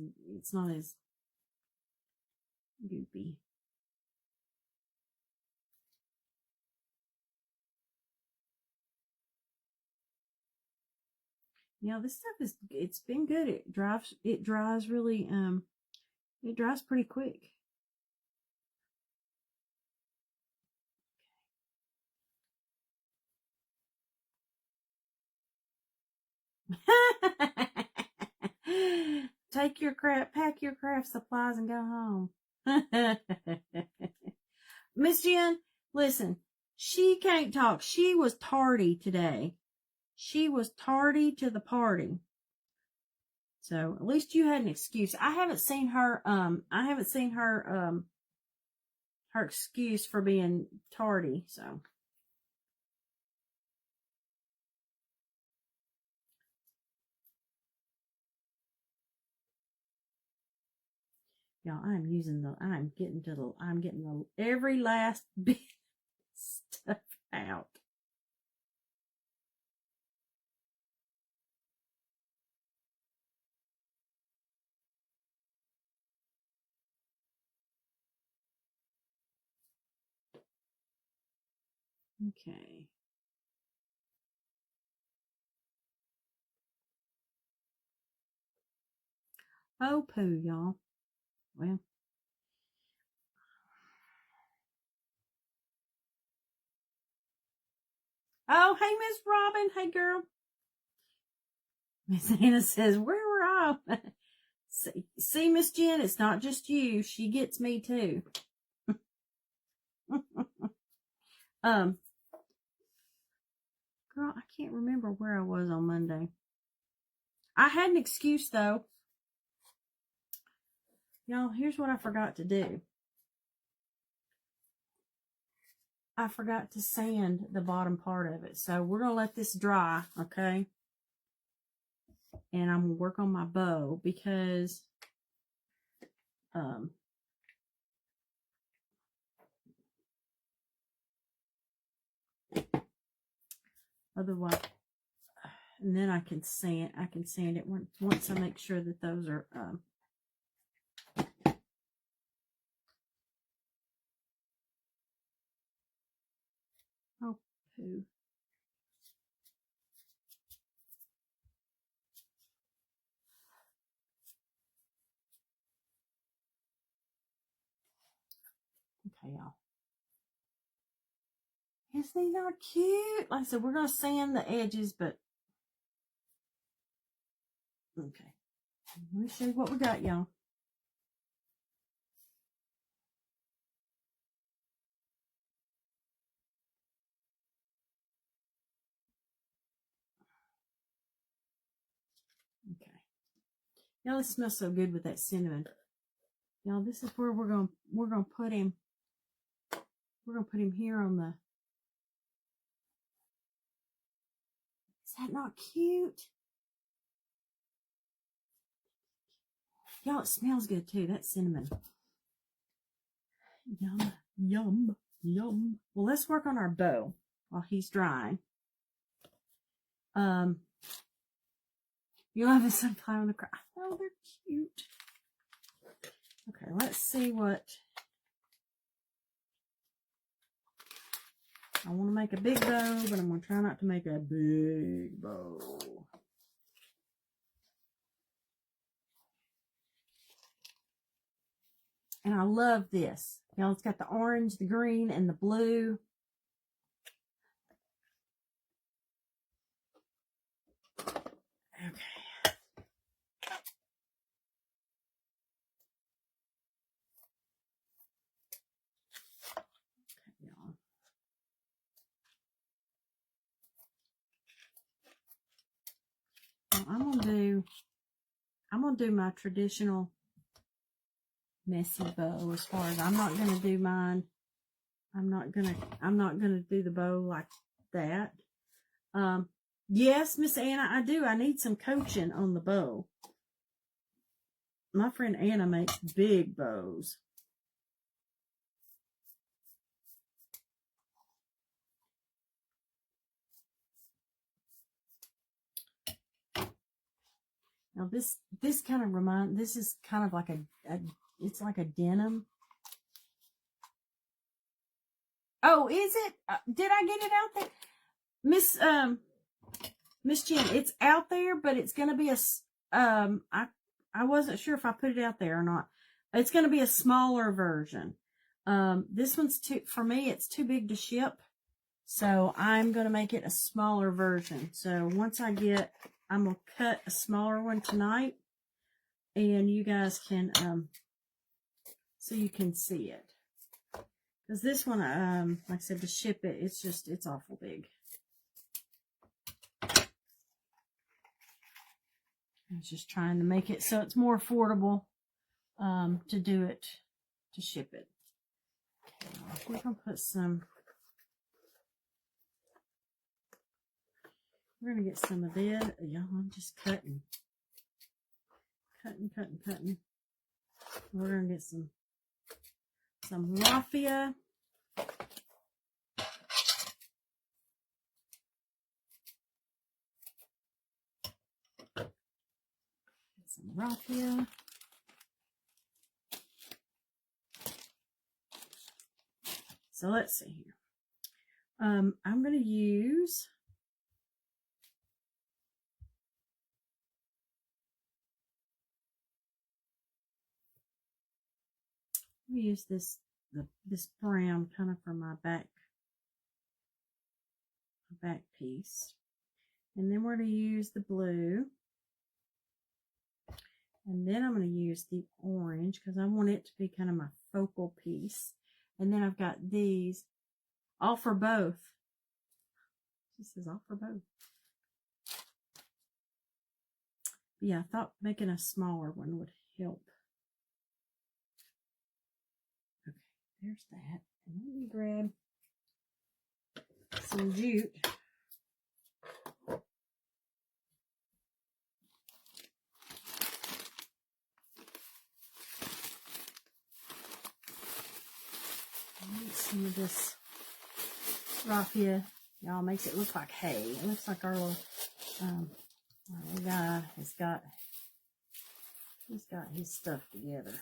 goopy. Yeah, this stuff it's been good. It dries really, it dries pretty quick. Pack your craft supplies and go home. Miss Jen, listen, she can't talk. She was tardy today. She was tardy to the party. So at least you had an excuse. I haven't seen her her excuse for being tardy, so. Y'all, I'm getting the every last bit of stuff out. Okay. Oh, poo, y'all. Well. Oh, hey, Miss Robin. Hey, girl. Miss Anna says, where were I? See, Miss Jen, it's not just you. She gets me, too. Girl, I can't remember where I was on Monday. I had an excuse, though. Y'all, here's what I forgot to do. I forgot to sand the bottom part of it. So we're going to let this dry, okay? And I'm going to work on my bow because otherwise, and then I can sand it once I make sure that those are Oh, poo. Okay, y'all. Isn't he not cute? Like I said, we're going to sand the edges, but... Okay. Let me show you what we got, y'all. Okay. Y'all, this smells so good with that cinnamon. Y'all, this is where we're gonna put him. We're gonna put him here on the... Is that not cute? Y'all, it smells good too. That cinnamon. Yum, yum, yum. Well, let's work on our bow while he's drying. You'll have the sunflower on the crown. Oh, they're cute. Okay, let's see what... I want to make a big bow, but I'm going to try not to make a big bow. And I love this. Y'all, it's got the orange, the green, and the blue. Okay. Y'all. Well, I'm gonna do my traditional messy bow. As far as I'm not gonna do mine. I'm not gonna do the bow like that. Yes, Miss Anna, I do. I need some coaching on the bow. My friend Anna makes big bows. Now this kind of this is kind of like it's like a denim. Oh, is it? Did I get it out there? Miss Jen, it's out there, but it's going to be I wasn't sure if I put it out there or not. It's going to be a smaller version. This one's for me, it's too big to ship. So I'm going to make it a smaller version. So once I'm going to cut a smaller one tonight, and you guys can, so you can see it. Because this one, like I said, to ship it, it's awful big. I was just trying to make it so it's more affordable to do it, to ship it. Okay, we're going to put some, we're going to get some of this. Y'all, I'm just cutting. We're going to get some raffia. Some raffia. So let's see here. I'm going to use this brown kind of for my back piece, and then we're going to use the blue, and then I'm going to use the orange because I want it to be kind of my focal piece. And then I've got these all for both. This is all for both. But yeah, I thought making a smaller one would help. Okay, there's that. And let me grab some jute. I need some of this raffia. Y'all, makes it look like hay. It looks like our little guy has got He's got his stuff together.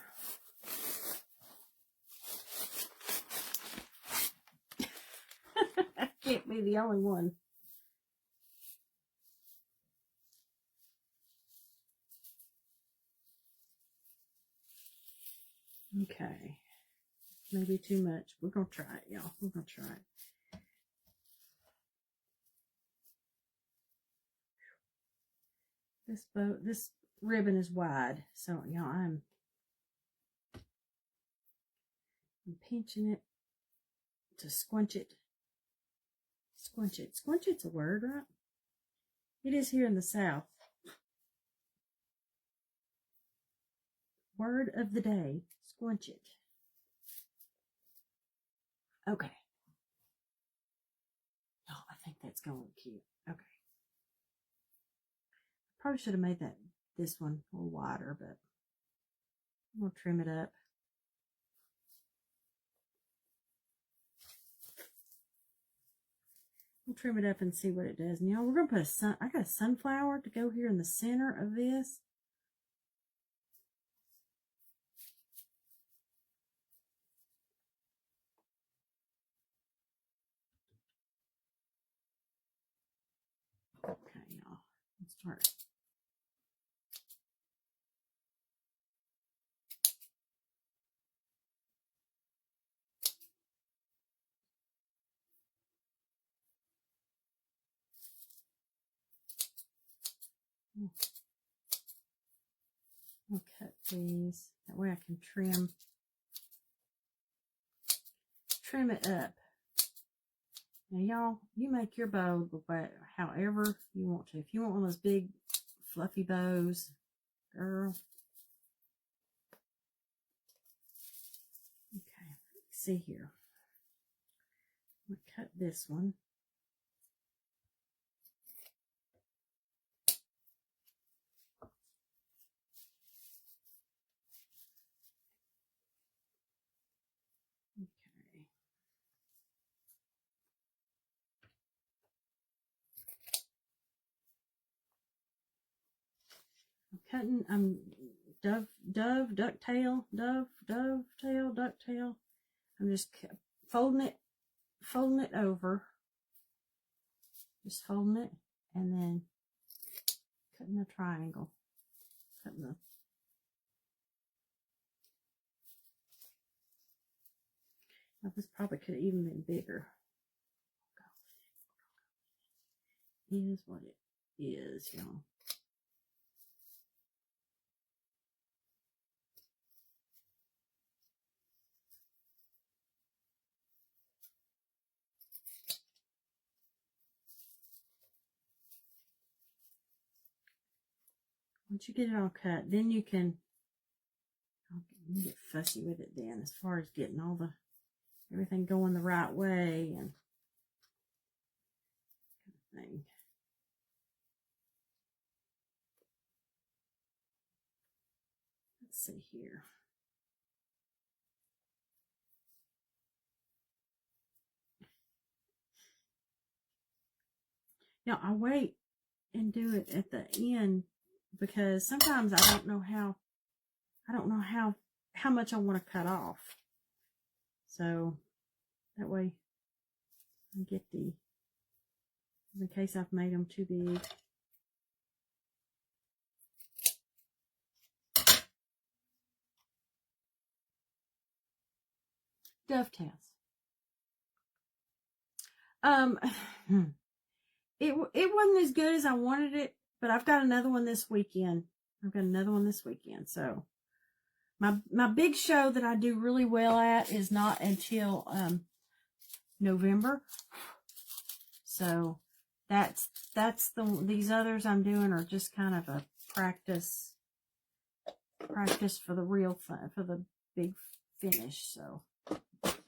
I can't be the only one. Okay. Maybe too much. We're going to try it, y'all. We're going to try it. This ribbon is wide, so y'all, I'm pinching it to squinch it. Squinch it. Squinch it's a word, right? It is here in the South. Word of the day. Squinch it. Okay. Oh, I think that's going to look cute. Okay. Probably should have made this one a little wider, but I'm going to trim it up. We'll trim it up and see what it does. Now we're going to put I got a sunflower to go here in the center of this. Okay, y'all. Let's start. I'll cut these. That way I can trim it up. Now, y'all, you make your bow however you want to. If you want one of those big, fluffy bows, girl. Okay, let's see here. I'm going to cut this one. Cutting, ducktail. I'm just folding it over. Just folding it and then cutting a triangle. Now this probably could have even been bigger. It is what it is, y'all. Once you get it all cut, then you can get fussy with it then, as far as getting everything going the right way and kind of thing. Let's see here. Now I wait and do it at the end because sometimes I don't know how much I want to cut off. So that way I get in case I've made them too big. Dovetails. It wasn't as good as I wanted it, but I've got another one this weekend. So my big show that I do really well at is not until November. So these others I'm doing are just kind of a practice for the real fun, for the big finish. So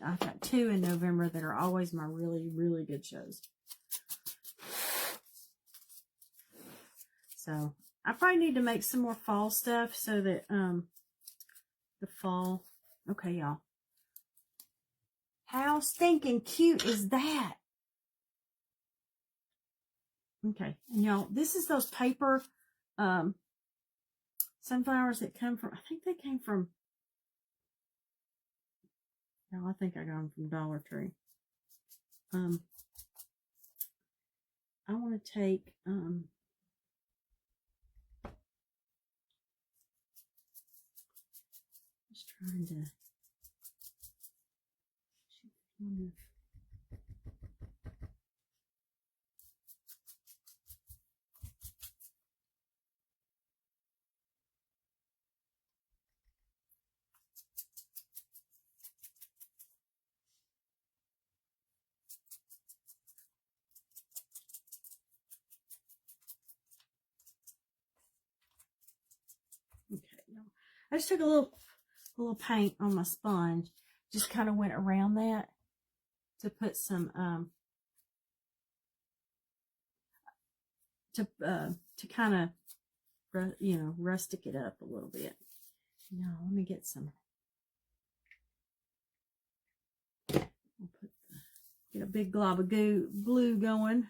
I've got 2 in November that are always my really, really good shows. So I probably need to make some more fall stuff so that the fall. Okay, y'all. How stinking cute is that? Okay, and y'all, this is those paper sunflowers that come from, I think they came from, no, I think I got them from Dollar Tree. I want to take, just trying to, okay, I just took a little paint on my sponge, just kind of went around that to put some, to kind of, rustic it up a little bit. Now, let me get some, get a big glob of glue going.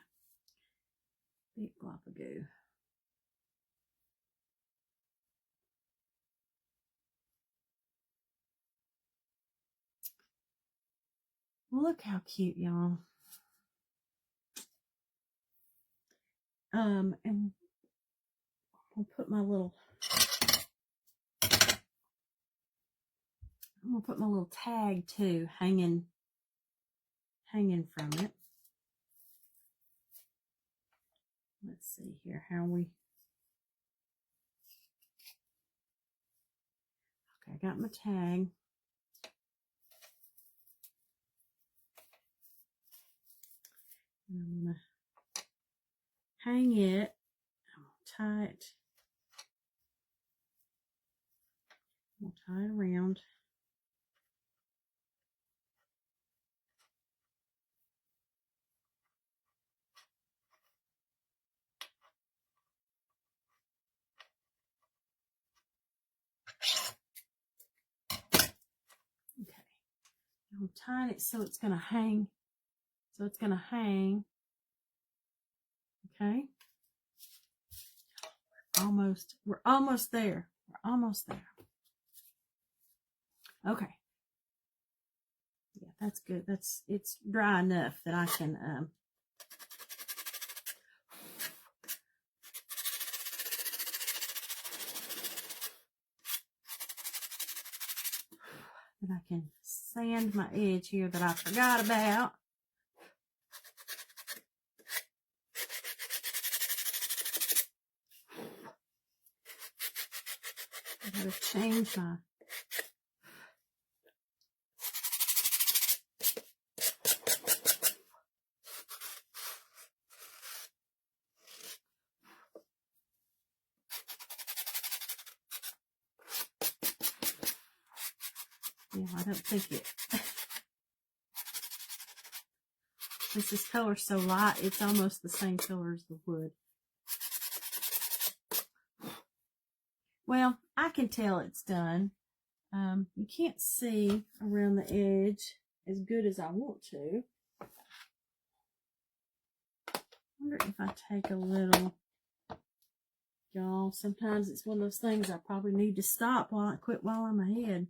Big glob of goo. Look how cute, y'all. And I'll put my little, I'm gonna put my little tag too, hanging from it. Let's see here how we. Okay, I got my tag. And I'm gonna hang it. I'm gonna tie it. I'm gonna tie it around. Okay. I'm tying it so it's gonna hang. So it's gonna hang. Okay. We're almost there. We're almost there. Okay. Yeah, that's good. It's dry enough that I can sand my edge here that I forgot about. I gotta change my I don't think it. Since this color's so light, it's almost the same color as the wood. Well, I can tell it's done. You can't see around the edge as good as I want to. I wonder if I take a little, y'all, sometimes it's one of those things I probably need to stop while I'm ahead.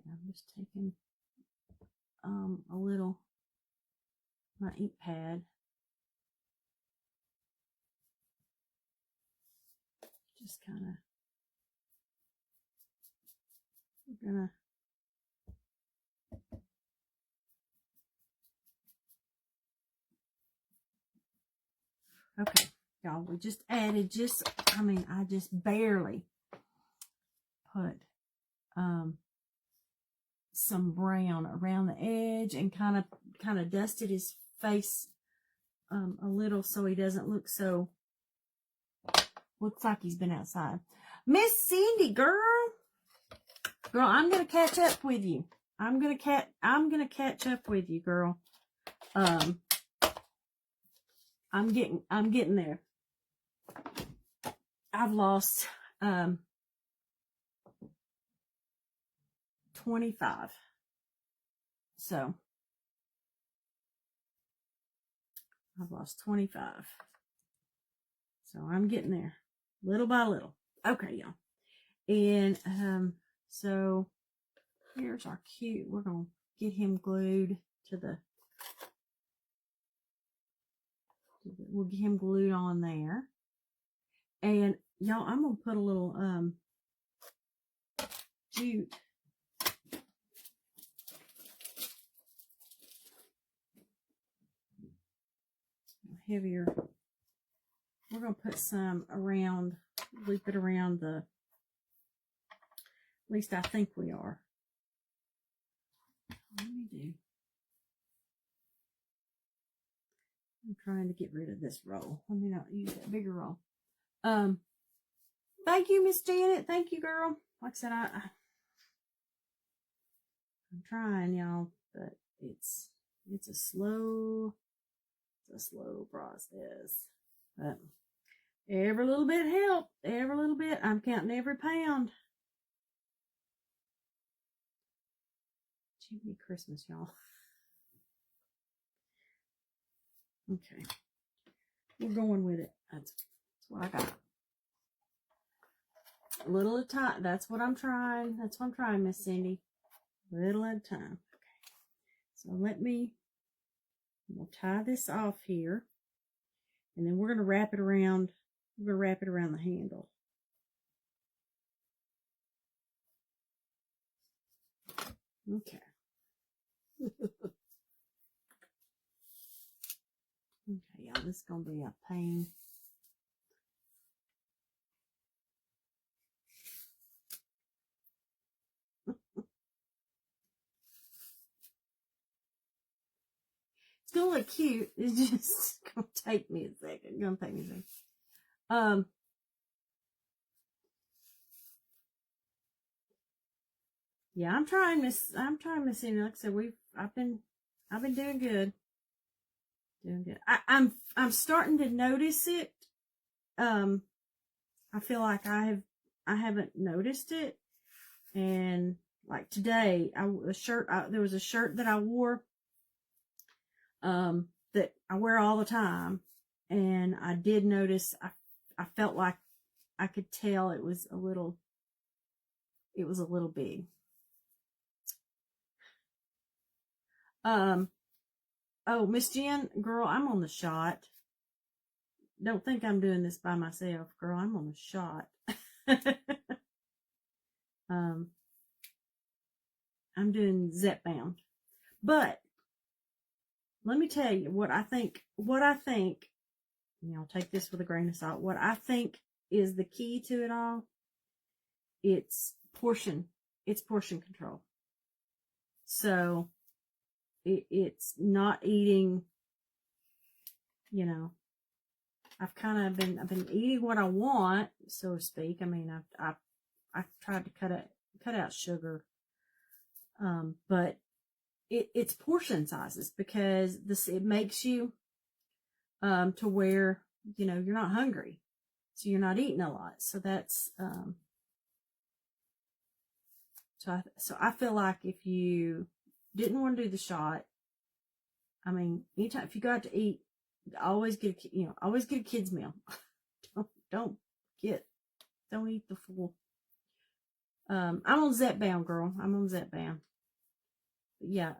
I'm just taking a little, my ink pad. Just kind of, we're gonna, okay, y'all, we just added I just barely put some brown around the edge and kind of dusted his face a little so he doesn't looks like he's been outside. Miss Cindy, girl, I'm gonna catch up with you. I'm gonna catch up with you, girl. I'm getting there. I've lost 25. So I've lost 25. So I'm getting there little by little. Okay, y'all. And so here's our cute. We're going to get him glued to the, we'll get him glued on there. And y'all, I'm going to put a little jute heavier. We're going to put some around, loop it around the, at least I think we are. Let me do. I'm trying to get rid of this roll. Let me not use that bigger roll. Thank you, Miss Janet. Thank you, girl. Like I said, I'm trying, y'all, but it's a slow process. But every little bit helped. Every little bit. I'm counting every pound. Jiminy Christmas, y'all. Okay. We're going with it. That's what I got. A little at a time. That's what I'm trying. That's what I'm trying, Miss Cindy. Little at a time. Okay. So we'll tie this off here. And then we're going to wrap it around. We're going to wrap it around the handle. Okay. Okay, y'all, this is going to be a pain. It's going to look cute. It's just going to take me a second. It's going to take me a second. Yeah, I'm trying, Miss Cindy. Like I said, I've been doing good. Doing good. I'm starting to notice it. I feel like I haven't noticed it. And like today, there was a shirt that I wore, that I wear all the time. And I did notice, I felt like I could tell it was a little big. Oh, Miss Jen, girl, I'm on the shot. Don't think I'm doing this by myself, girl. I'm on the shot. I'm doing Zep bound. But let me tell you what I think, take this with a grain of salt. What I think is the key to it all, it's portion control. So it's not eating, I've been eating what I want, so to speak. I mean, I've tried to cut out sugar. But it's portion sizes, because it makes you, to where, you're not hungry. So you're not eating a lot. So that's, so I feel like if you didn't want to do the shot, I mean, anytime, if you go out to eat, always get a kid's meal. don't eat the full. I'm on Zep bound, girl. I'm on Zep bound. But yeah,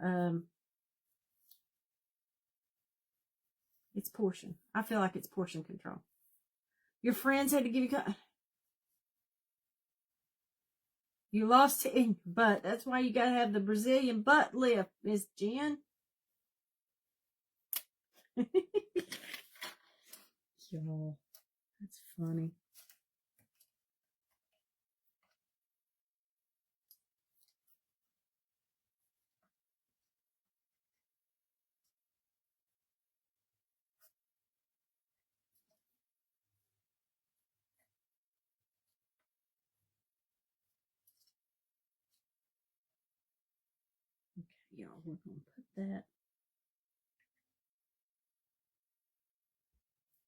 it's portion. I feel like it's portion control. Your friends had to give you, you lost it in your butt. That's why you gotta have the Brazilian butt lift, Miss Jen. Y'all, that's funny. Okay, y'all, we're gonna put that.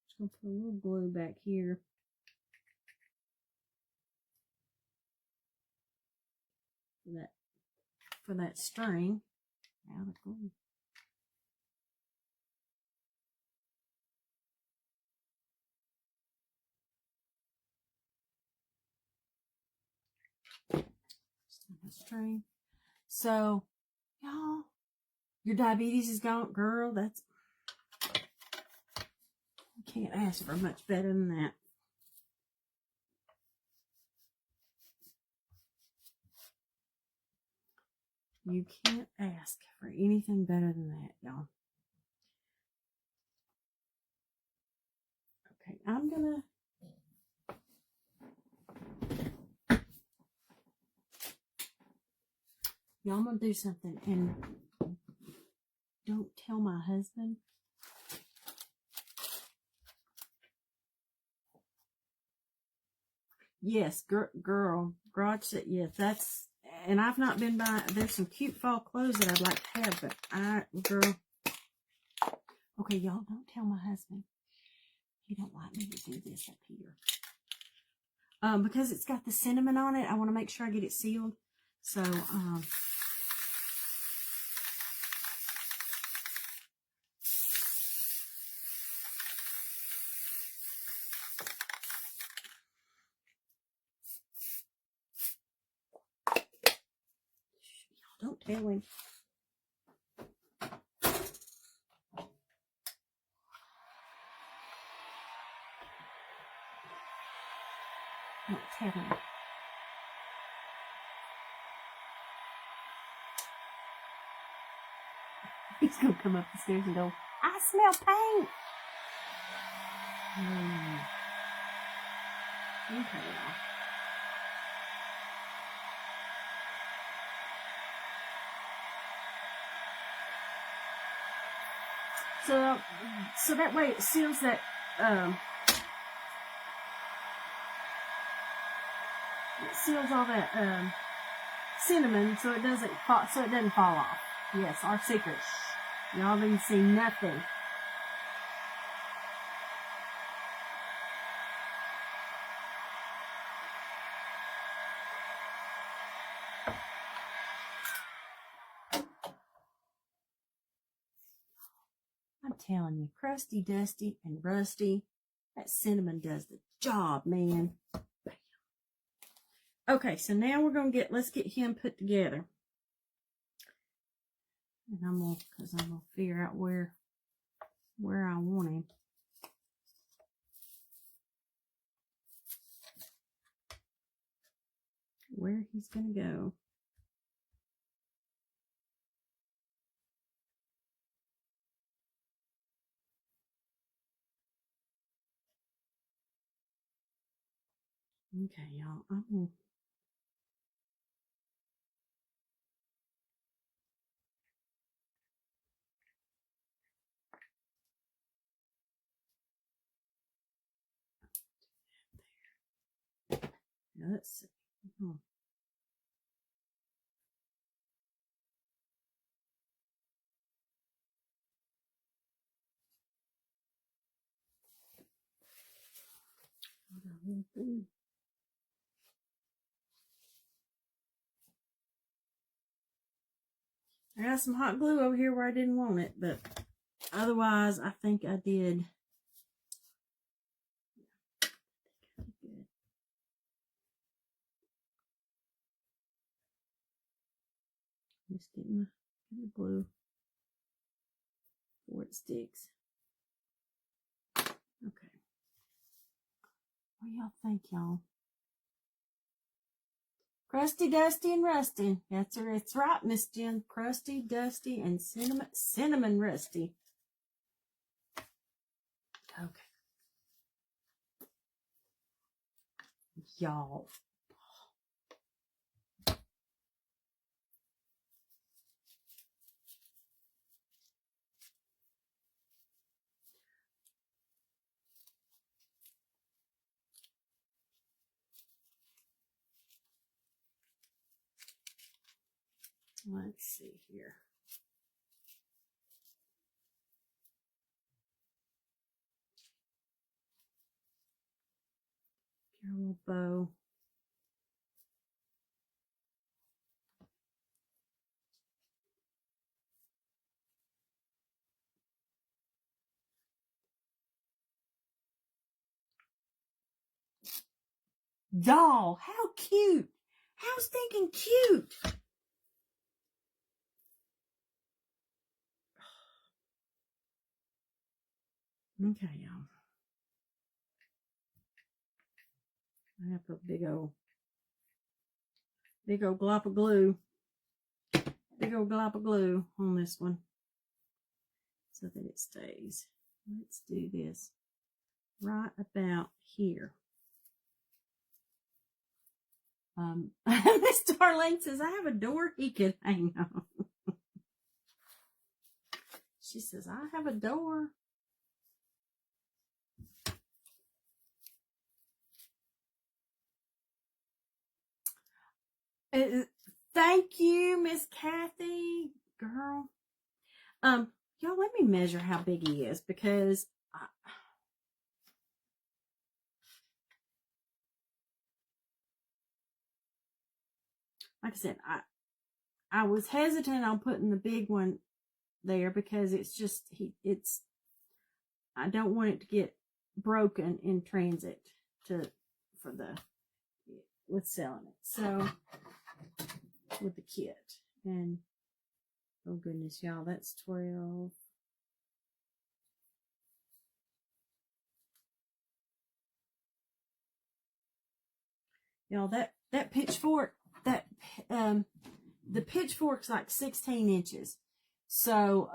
Just gonna put a little glue back here. That for that string. Out of glue. String. So, y'all, your diabetes is gone, girl. That's, you can't ask for much better than that. You can't ask for anything better than that, y'all. Okay, I'm gonna y'all, I'm gonna do something, and don't tell my husband. Yes, girl, garage set. Yes, that's. And I've not been by. There's some cute fall clothes that I'd like to have, but girl. Okay, y'all, don't tell my husband. He don't like me to do this up here. Because it's got the cinnamon on it, I want to make sure I get it sealed. So, don't tell him. Don't tell him. He's going to come up the stairs and go, I smell paint. Okay, y'all. So that way it seals that, it seals all that, cinnamon so it doesn't fall, off. Yes, our secret. Y'all didn't see nothing. I'm telling you, crusty, dusty, and rusty, that cinnamon does the job, man. Okay, so now we're going to let's get him put together. And I'm going to figure out where I want him. Where he's going to go. Okay, y'all. I'm going to let's see. I got some hot glue over here where I didn't want it, but otherwise I think I did. Good. Just getting the glue before it sticks. Okay. What do y'all think, y'all? Crusty, dusty, and rusty. It's right, Miss Jen. Crusty, dusty, and cinnamon rusty. Okay. Y'all. Let's see here. Your little bow. doll. How cute. How stinking cute. Okay, y'all. I have to put big old glop of glue. Big old glop of glue on this one so that it stays. Let's do this right about here. Miss Darlene says, I have a door he could hang on. She says, I have a door. Thank you, Miss Kathy. Girl. Y'all, let me measure how big he is because like I said, I was hesitant on putting the big one there because it's just I don't want it to get broken in transit with selling it. So with the kit. And oh goodness, y'all, that's 12. Y'all, that pitchfork, the pitchfork's like 16 inches. So,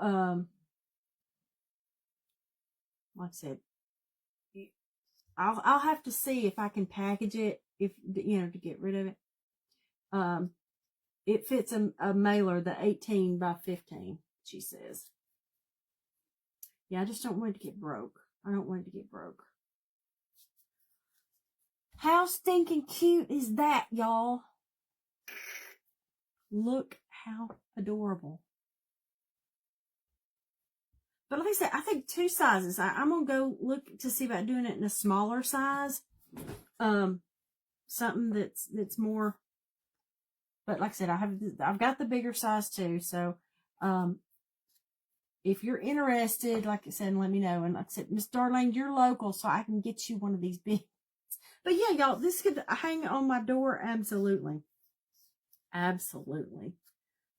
like I said, I'll have to see if I can package it, if, to get rid of it. It fits a mailer, the 18 by 15, she says. Yeah, I just don't want it to get broke. I don't want it to get broke. How stinking cute is that, y'all? Look how adorable. But like I said, I think 2 sizes. I'm going to go look to see about doing it in a smaller size. Something that's more. But like I said, I've got the bigger size too. So, if you're interested, like I said, let me know. And like I said, Miss Darlene, you're local, so I can get you one of these big. But yeah, y'all, this could hang on my door. Absolutely. Absolutely.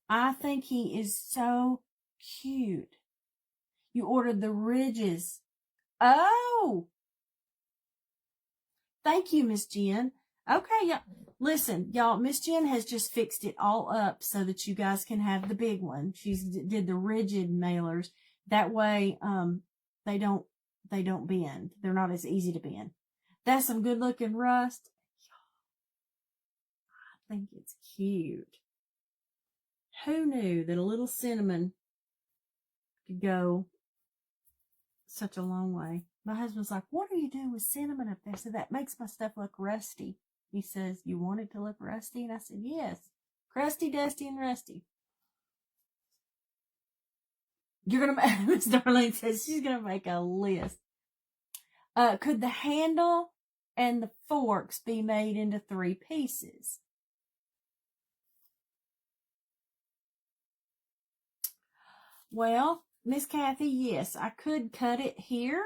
I think he is so cute. You ordered the ridges. Oh! Thank you, Miss Jen. Okay, yeah. Listen, y'all, Miss Jen has just fixed it all up so that you guys can have the big one. She's did the rigid mailers. That way, they don't bend. They're not as easy to bend. That's some good looking rust. I think it's cute. Who knew that a little cinnamon could go such a long way? My husband's like, what are you doing with cinnamon up there? I said, that makes my stuff look rusty. He says, you want it to look rusty? And I said, yes. Crusty, dusty, and rusty. You're going to, Miss Darlene says she's going to make a list. Could the handle and the forks be made into 3 pieces? Well, Miss Kathy, yes, I could cut it here.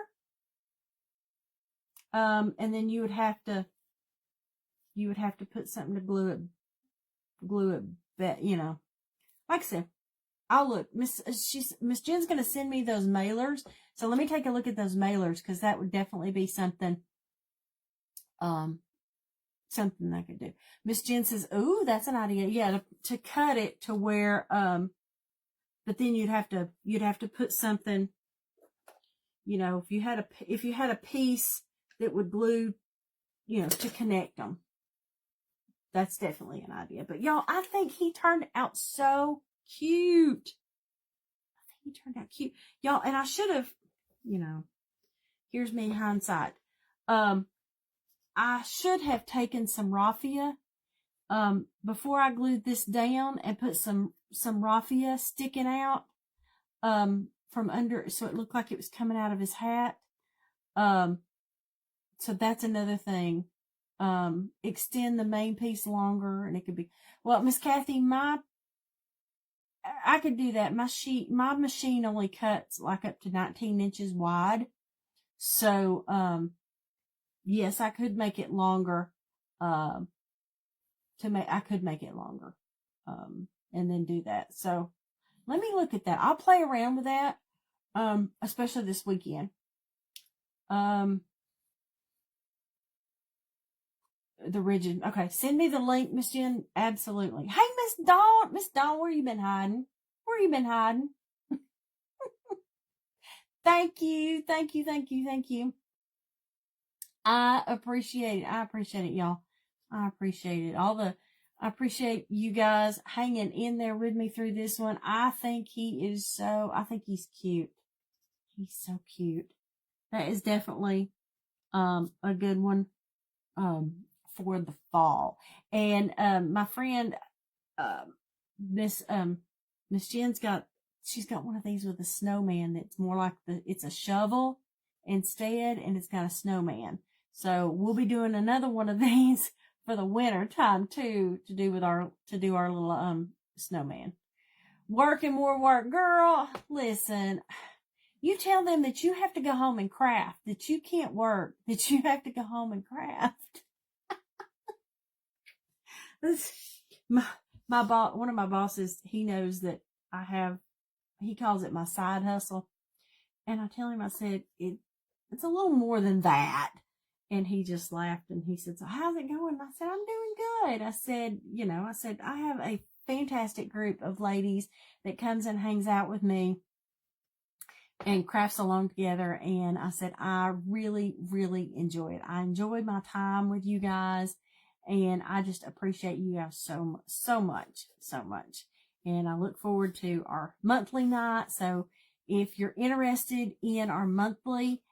And then you would have to put something to glue it back, Like I said, I'll look. Miss Jen's going to send me those mailers. So let me take a look at those mailers, because that would definitely be something I could do. Miss Jen says, ooh, that's an idea. Yeah, to cut it to where, but then you'd have to put something, if you had a piece that would glue, to connect them. That's definitely an idea. But y'all, I think he turned out so cute. Y'all, and I should have, here's me hindsight. I should have taken some raffia before I glued this down and put some raffia sticking out from under, so it looked like it was coming out of his hat. So that's another thing. Extend the main piece longer, and it could be, well, Miss Kathy, I could do that. My machine only cuts like up to 19 inches wide. So, yes, I could make it longer. I could make it longer, and then do that. So let me look at that. I'll play around with that, especially this weekend. The rigid. Okay, send me the link, Miss Jen. Absolutely. Hey, Miss Dawn. Miss Dawn, where you been hiding? Where you been hiding? Thank you. Thank you. Thank you. Thank you. I appreciate it. I appreciate it, y'all. I appreciate it. I appreciate you guys hanging in there with me through this one. I think he's cute. He's so cute. That is definitely, a good one, for the fall. And, my friend, Miss Jen's she's got one of these with a snowman that's more like it's a shovel instead, and it's got a snowman. So we'll be doing another one of these for the winter time too, to do our little, snowman. Work and more work. Girl, listen, you tell them that you have to go home and craft, that you can't work, that you have to go home and craft. My boss, one of my bosses, he knows that he calls it my side hustle. And I tell him, I said, it's a little more than that. And he just laughed and he said, so how's it going? I said, I'm doing good. I said, I have a fantastic group of ladies that comes and hangs out with me and crafts along together. And I said, I really, really enjoy it. I enjoy my time with you guys. And I just appreciate you guys so much. And I look forward to our monthly night. So if you're interested in our monthly,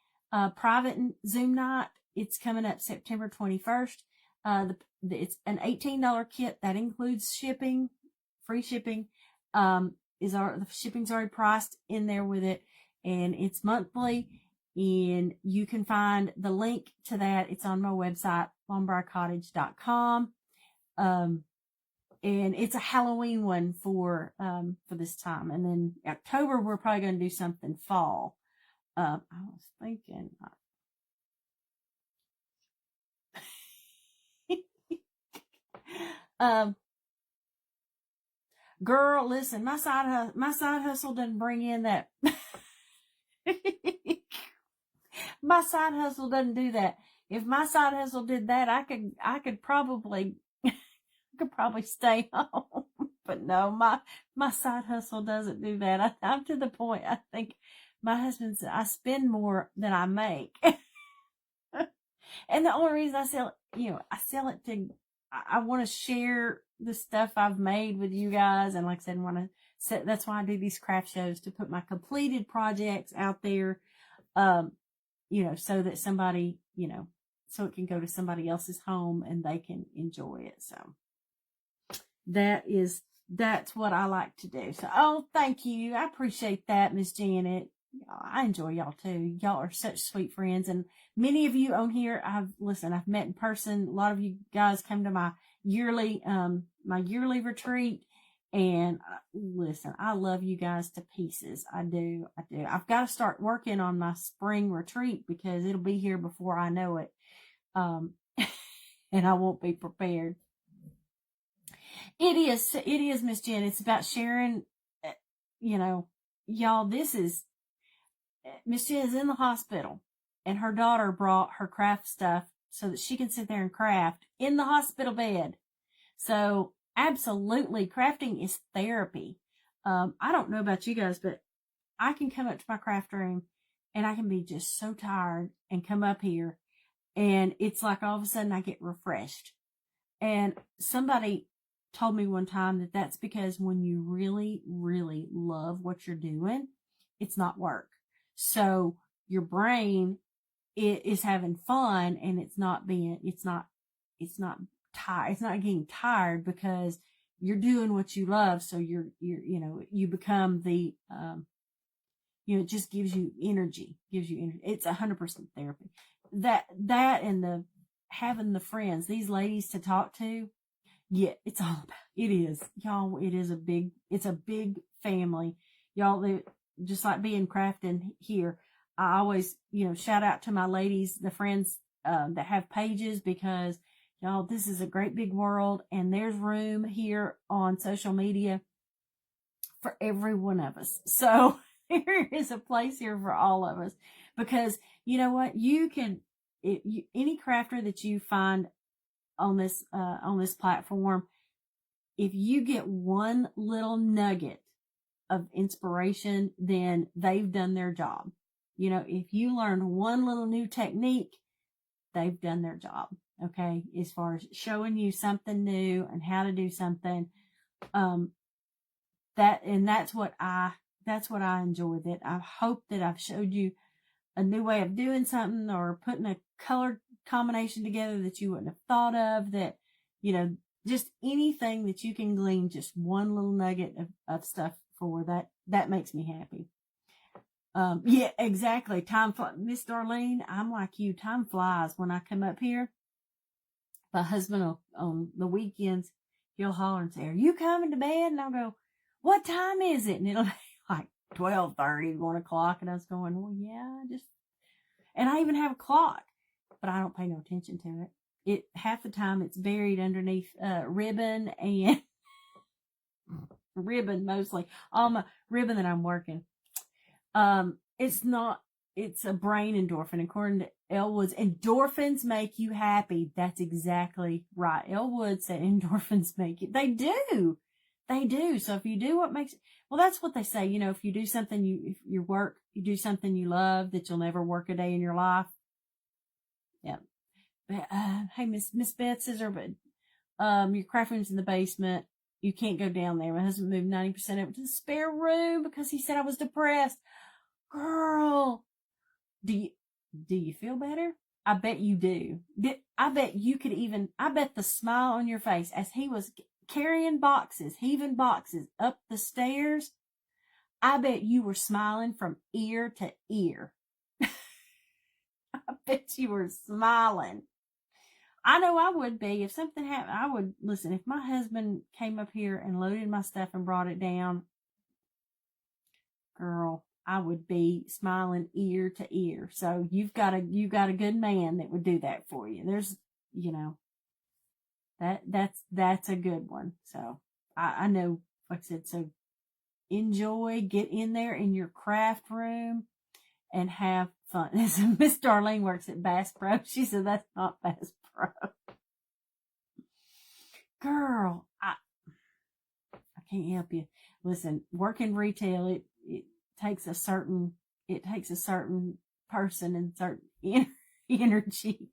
private Zoom night, it's coming up September 21st. It's an $18 kit that includes shipping, free shipping. The shipping's already priced in there with it, and it's monthly. And you can find the link to that. It's on my website, longbriarcottage.com. And it's a Halloween one for this time. And then October, we're probably going to do something fall. I was thinking, girl, listen, my side hustle doesn't bring in that. My side hustle doesn't do that. If my side hustle did that, I could probably stay home. But no, my side hustle doesn't do that. I'm to the point. I think my husband said I spend more than I make. And the only reason I sell it to, I want to share the stuff I've made with you guys. And like I said, that's why I do these craft shows, to put my completed projects out there, so that somebody, so it can go to somebody else's home and they can enjoy it. So that's what I like to do. So, thank you. I appreciate that, Miss Janet. I enjoy y'all too. Y'all are such sweet friends. And many of you on here, I've met in person. A lot of you guys come to my yearly retreat. And listen, I love you guys to pieces. I do. I've got to start working on my spring retreat because it'll be here before I know it. And I won't be prepared. It is, Miss Jen. It's about sharing, y'all, Miss Jen is in the hospital and her daughter brought her craft stuff so that she can sit there and craft in the hospital bed. So absolutely, crafting is therapy. I don't know about you guys, but I can come up to my craft room and I can be just so tired and come up here and it's like all of a sudden I get refreshed. And somebody told me one time that that's because when you really, really love what you're doing, it's not work. So your brain is having fun and it's not tired. It's not getting tired because you're doing what you love. So you become the, it just gives you energy. It's 100% therapy. That and having the friends, these ladies to talk to. Yeah, it is, y'all. It's a big family. Y'all, just like being crafting here. I always, shout out to my ladies, the friends, that have pages because Y'all, this is a great big world, and there's room here on social media for every one of us. So there is a place here for all of us, because you know what? You can, any crafter that you find on this platform, if you get one little nugget of inspiration, then they've done their job. You know, if you learn one little new technique, they've done their job. Okay. As far as showing you something new and how to do something, that's what I enjoy. That I hope that I've showed you a new way of doing something, or putting a color combination together that you wouldn't have thought of, that, you know, just anything that you can glean just one little nugget of stuff for, that makes me happy. Yeah, exactly. Time flies. Miss Darlene, I'm like you. Time flies when I come up here. My husband will, on the weekends, he'll holler and say, "Are you coming to bed?" And I'll go, "What time is it?" And it'll be like 12:30, 1 o'clock. And I was going, "Well, yeah, and I even have a clock, but I don't pay no attention to it. Half the time it's buried underneath, ribbon and ribbon, mostly all my ribbon that I'm working. It's a brain endorphin. According to Elwood's, endorphins make you happy. That's exactly right. Elwood said endorphins make you. They do. So if you do what makes, well, that's what they say. You know, if you do something, if you do something you love, that you'll never work a day in your life. Yeah. But, hey, Miss Beth says, but, your craft room's in the basement. You can't go down there. My husband moved 90% of it to the spare room because he said I was depressed. Girl, do you feel better? I bet you do. I bet you could even, I bet the smile on your face as he was carrying boxes, heaving boxes up the stairs, I bet you were smiling from ear to ear. I bet you were smiling. I know I would be. If something happened, I would, listen, if my husband came up here and loaded my stuff and brought it down, girl, I would be smiling ear to ear. So you've got a good man that would do that for you. There's, you know, that's a good one. So I know, like I said, so enjoy, get in there in your craft room and have fun. Miss Darlene works at Bass Pro. She said that's not Bass Pro. Girl, I can't help you. Listen, working retail, it takes a certain person and certain energy.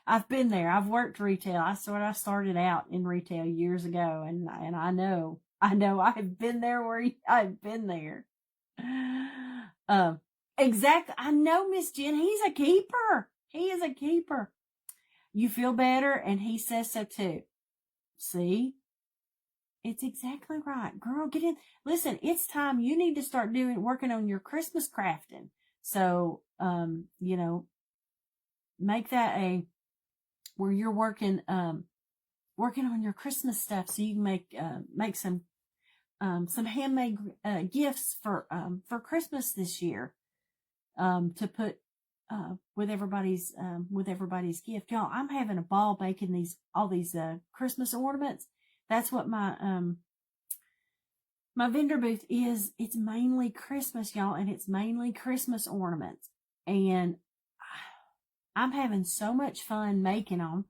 I've been there. I've worked retail. I started out in retail years ago, and I know I've been there where I've been there. Exactly. I know, Miss Jen. He's a keeper. He is a keeper. You feel better, and he says so too. See? It's exactly right. Girl, get in. Listen, it's time. You need to start working on your Christmas crafting. So, you know, make that where you're working on your Christmas stuff, so you can make some handmade, gifts for Christmas this year, to put, with everybody's gift. Y'all, I'm having a ball making all these Christmas ornaments. That's what my vendor booth is. It's mainly Christmas, y'all, and it's mainly Christmas ornaments. And I'm having so much fun making them.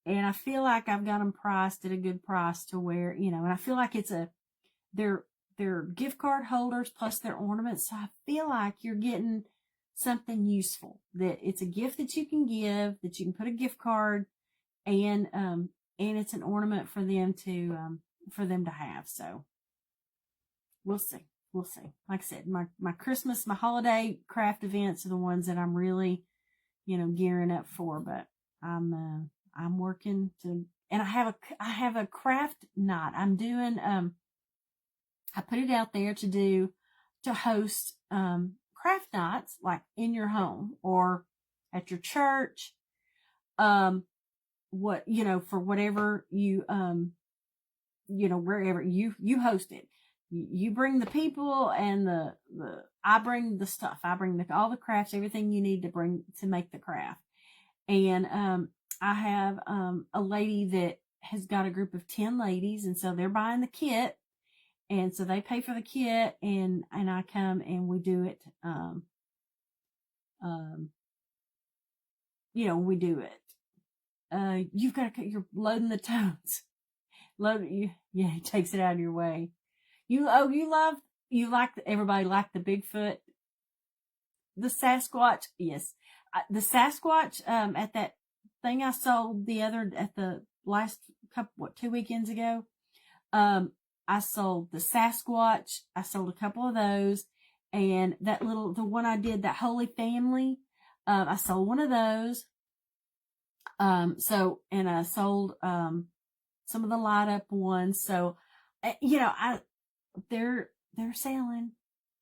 And I feel like I've got them priced at a good price to where, you know, and I feel like they're gift card holders plus their ornaments. So I feel like you're getting something useful, that it's a gift that you can give, that you can put a gift card, and it's an ornament for them to have. So we'll see. Like I said, my Christmas, my holiday craft events are the ones that I'm really, you know, gearing up for. But I'm working to, and I have a craft night. I'm doing, I put it out there to host, craft nights, like in your home or at your church, for whatever you, wherever you host it. You bring the people, and I bring the stuff. I bring all the crafts, everything you need to bring to make the craft. And I have a lady that has got a group of 10 ladies, and so they're buying the kit, and so they pay for the kit, and I come and we do it. We do it. You've got to, you're loading the tones. He takes it out of your way. You like everybody liked the Bigfoot, the Sasquatch. Yes. The Sasquatch, at that thing I sold at the last couple, 2 weekends ago. I sold the Sasquatch. I sold a couple of those, and the one I did, that Holy Family, I sold one of those. And I sold, some of the light up ones. So, they're selling,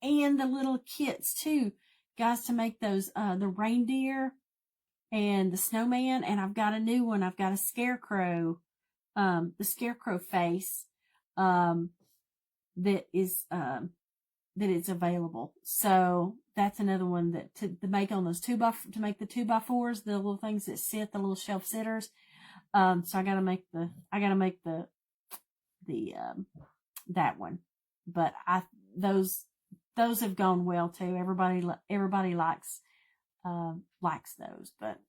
and the little kits too, guys, to make those, the reindeer and the snowman. And I've got a new one. I've got a Scarecrow, the Scarecrow face, that is available. So that's another one that to make on those to make the 2x4s, the little things that sit, the little shelf sitters. So I gotta make the that one, but those have gone well too. Everybody likes those, but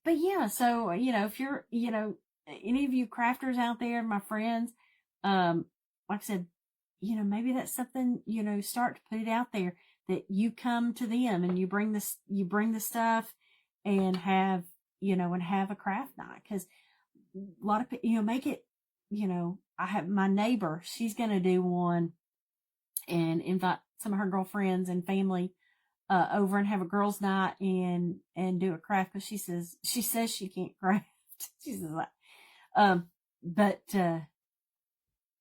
yeah. So, if you're, any of you crafters out there, my friends, like I said, maybe that's something, start to put it out there, that you come to them and you bring the stuff and have a craft night. Cause a lot of people, make it, I have my neighbor, she's going to do one and invite some of her girlfriends and family, over and have a girls' night and do a craft. Cause she says she can't craft. She says like,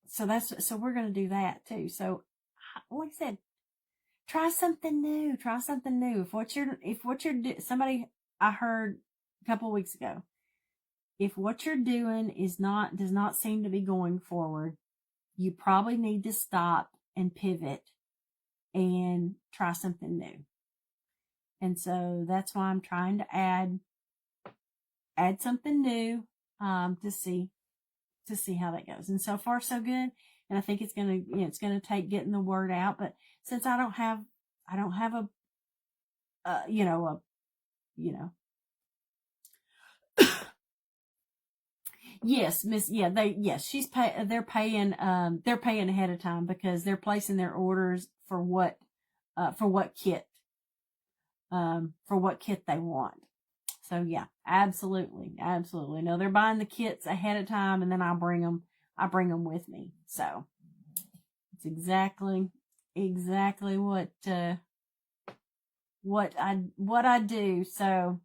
so we're going to do that too. So like I said, try something new. Somebody I heard a couple of weeks ago, if what you're doing does not seem to be going forward, you probably need to stop and pivot and try something new. And so that's why I'm trying to add something new, to see how that goes. And so far so good. And I think it's going to take getting the word out. But since I don't have yes, Miss, yeah, they're paying ahead of time, because they're placing their orders for what kit they want. So yeah, absolutely. No, they're buying the kits ahead of time, and then I bring them with me. So it's exactly what I do. So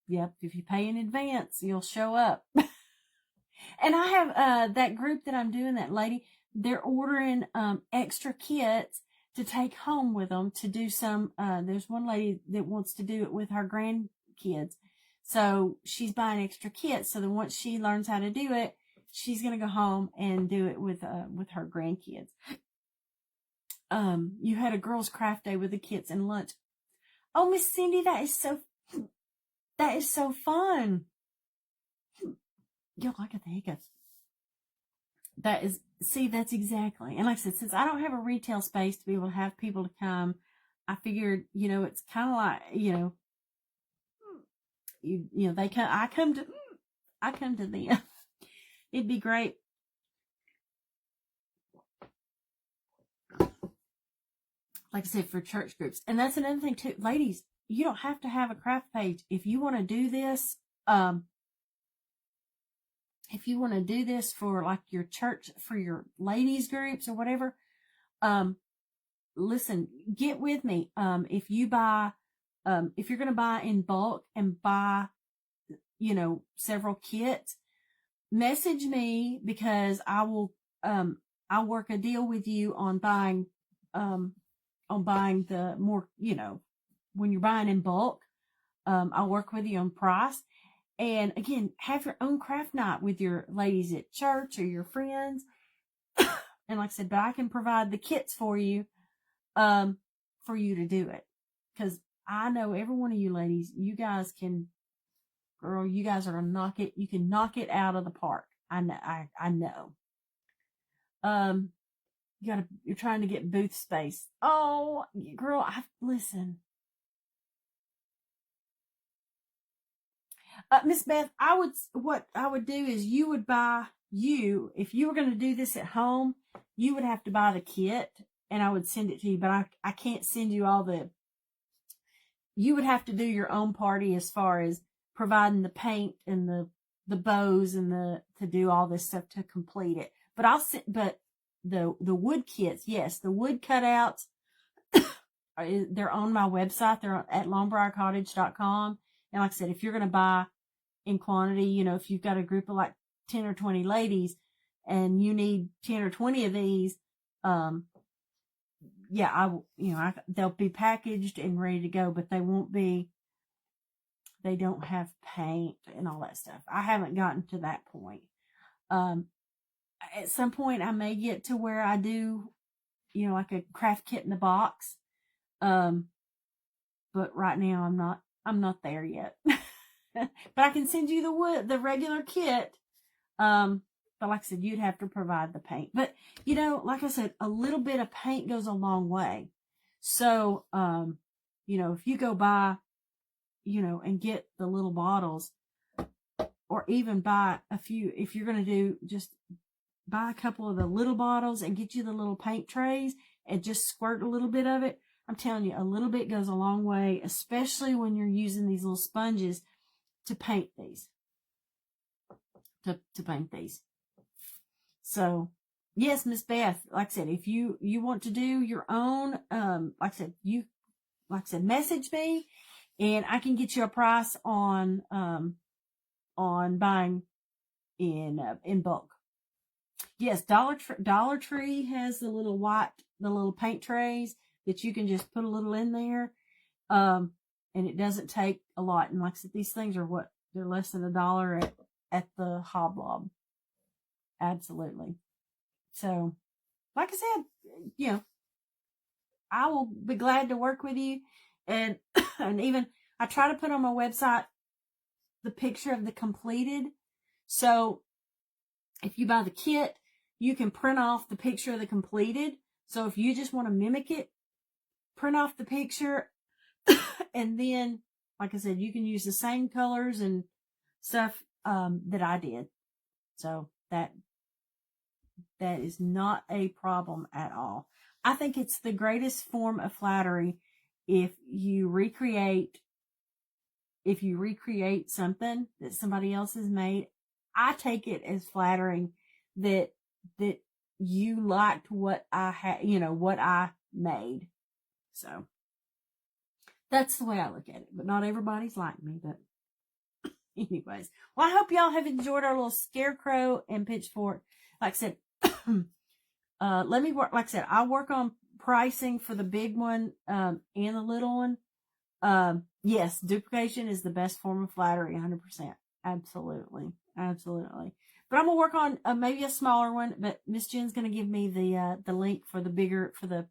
yep, if you pay in advance, you'll show up. And I have that group that I'm doing, that lady, they're ordering extra kits to take home with them to do some. There's one lady that wants to do it with her grandkids, so she's buying extra kits. So then once she learns how to do it, she's gonna go home and do it with her grandkids. You had a girls' craft day with the kids and lunch. Oh, Miss Cindy, that is so fun. You'll like it, the hiccups. That's exactly. And like I said, since I don't have a retail space to be able to have people to come, I figured, it's kind of like, they come, I come to them. It'd be great. Like I said, for church groups. And that's another thing too. Ladies, you don't have to have a craft page. If you want to do this, for like your church, for your ladies groups or whatever, listen, get with me. If you're going to buy in bulk and buy, several kits, message me, because I will, I'll work a deal with you on buying the more, when you're buying in bulk, I'll work with you on price. And again, have your own craft night with your ladies at church or your friends. And like I said, but I can provide the kits for you to do it. Cause I know every one of you ladies, you guys can, girl, you guys are gonna knock it. You can knock it out of the park. I know. I know. You're trying to get booth space. Oh, girl, listen. Miss Beth, what I would do is if you were going to do this at home, you would have to buy the kit and I would send it to you, but I can't send you you would have to do your own party as far as providing the paint and the bows and to do all this stuff to complete it. But the wood kits, yes, the wood cutouts, they're on my website. They're at longbriarcottage.com. And like I said, if you're going to buy in quantity, if you've got a group of like 10 or 20 ladies and you need 10 or 20 of these, they'll be packaged and ready to go, but they don't have paint and all that stuff. I haven't gotten to that point. At some point I may get to where I do, like a craft kit in the box. But right now I'm not there yet. But I can send you the regular kit. But like I said, you'd have to provide the paint. But, like I said, a little bit of paint goes a long way. So, if you go buy, and get the little bottles, or even buy a few, if you're going to do, just buy a couple of the little bottles and get you the little paint trays and just squirt a little bit of it. I'm telling you, a little bit goes a long way, especially when you're using these little sponges to paint these. To paint these. So, yes, Miss Beth, like I said, if you want to do your own, like I said, message me and I can get you a price on buying in bulk. Yes, Dollar Tree has the little paint trays that you can just put a little in there. And it doesn't take a lot. And like I said, these things are they're less than $1 at the Hoblob. Absolutely. So, like I said, I will be glad to work with you. And, and even I try to put on my website the picture of the completed. So if you buy the kit, you can print off the picture of the completed. So if you just want to mimic it, print off the picture. And then, like I said, you can use the same colors and stuff that I did. So that is not a problem at all. I think it's the greatest form of flattery if you recreate something that somebody else has made. I take it as flattering that you liked what I had, what I made. So that's the way I look at it. But not everybody's like me. But anyways, well, I hope y'all have enjoyed our little Scarecrow and Pitchfork. Like I said, let me work. Like I said, I'll work on pricing for the big one and the little one. Yes, duplication is the best form of flattery, 100%. Absolutely. But I'm gonna work on maybe a smaller one. But Miss Jen's gonna give me the link for the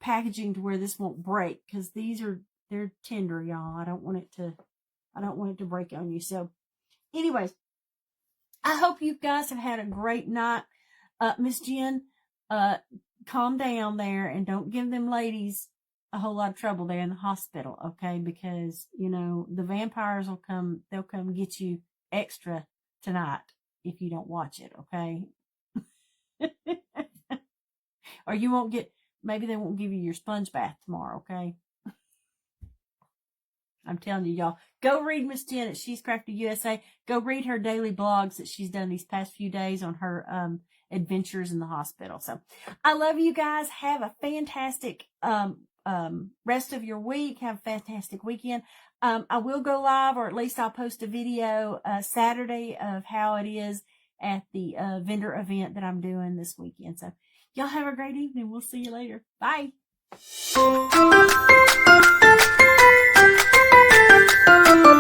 packaging to where this won't break, because they're tender, y'all. I don't want it to break on you. So, anyways, I hope you guys have had a great night. Miss Jen, calm down there and don't give them ladies a whole lot of trouble there in the hospital, okay? Because, the vampires they'll come get you extra tonight if you don't watch it, okay? Or maybe they won't give you your sponge bath tomorrow, okay? I'm telling you, y'all, go read Miss Jen at She's Crafty USA. Go read her daily blogs that she's done these past few days on her adventures in the hospital. So I love you guys. Have a fantastic rest of your week. Have a fantastic weekend. I will go live, or at least I'll post a video Saturday of how it is at the vendor event that I'm doing this weekend. So y'all have a great evening. We'll see you later. Bye.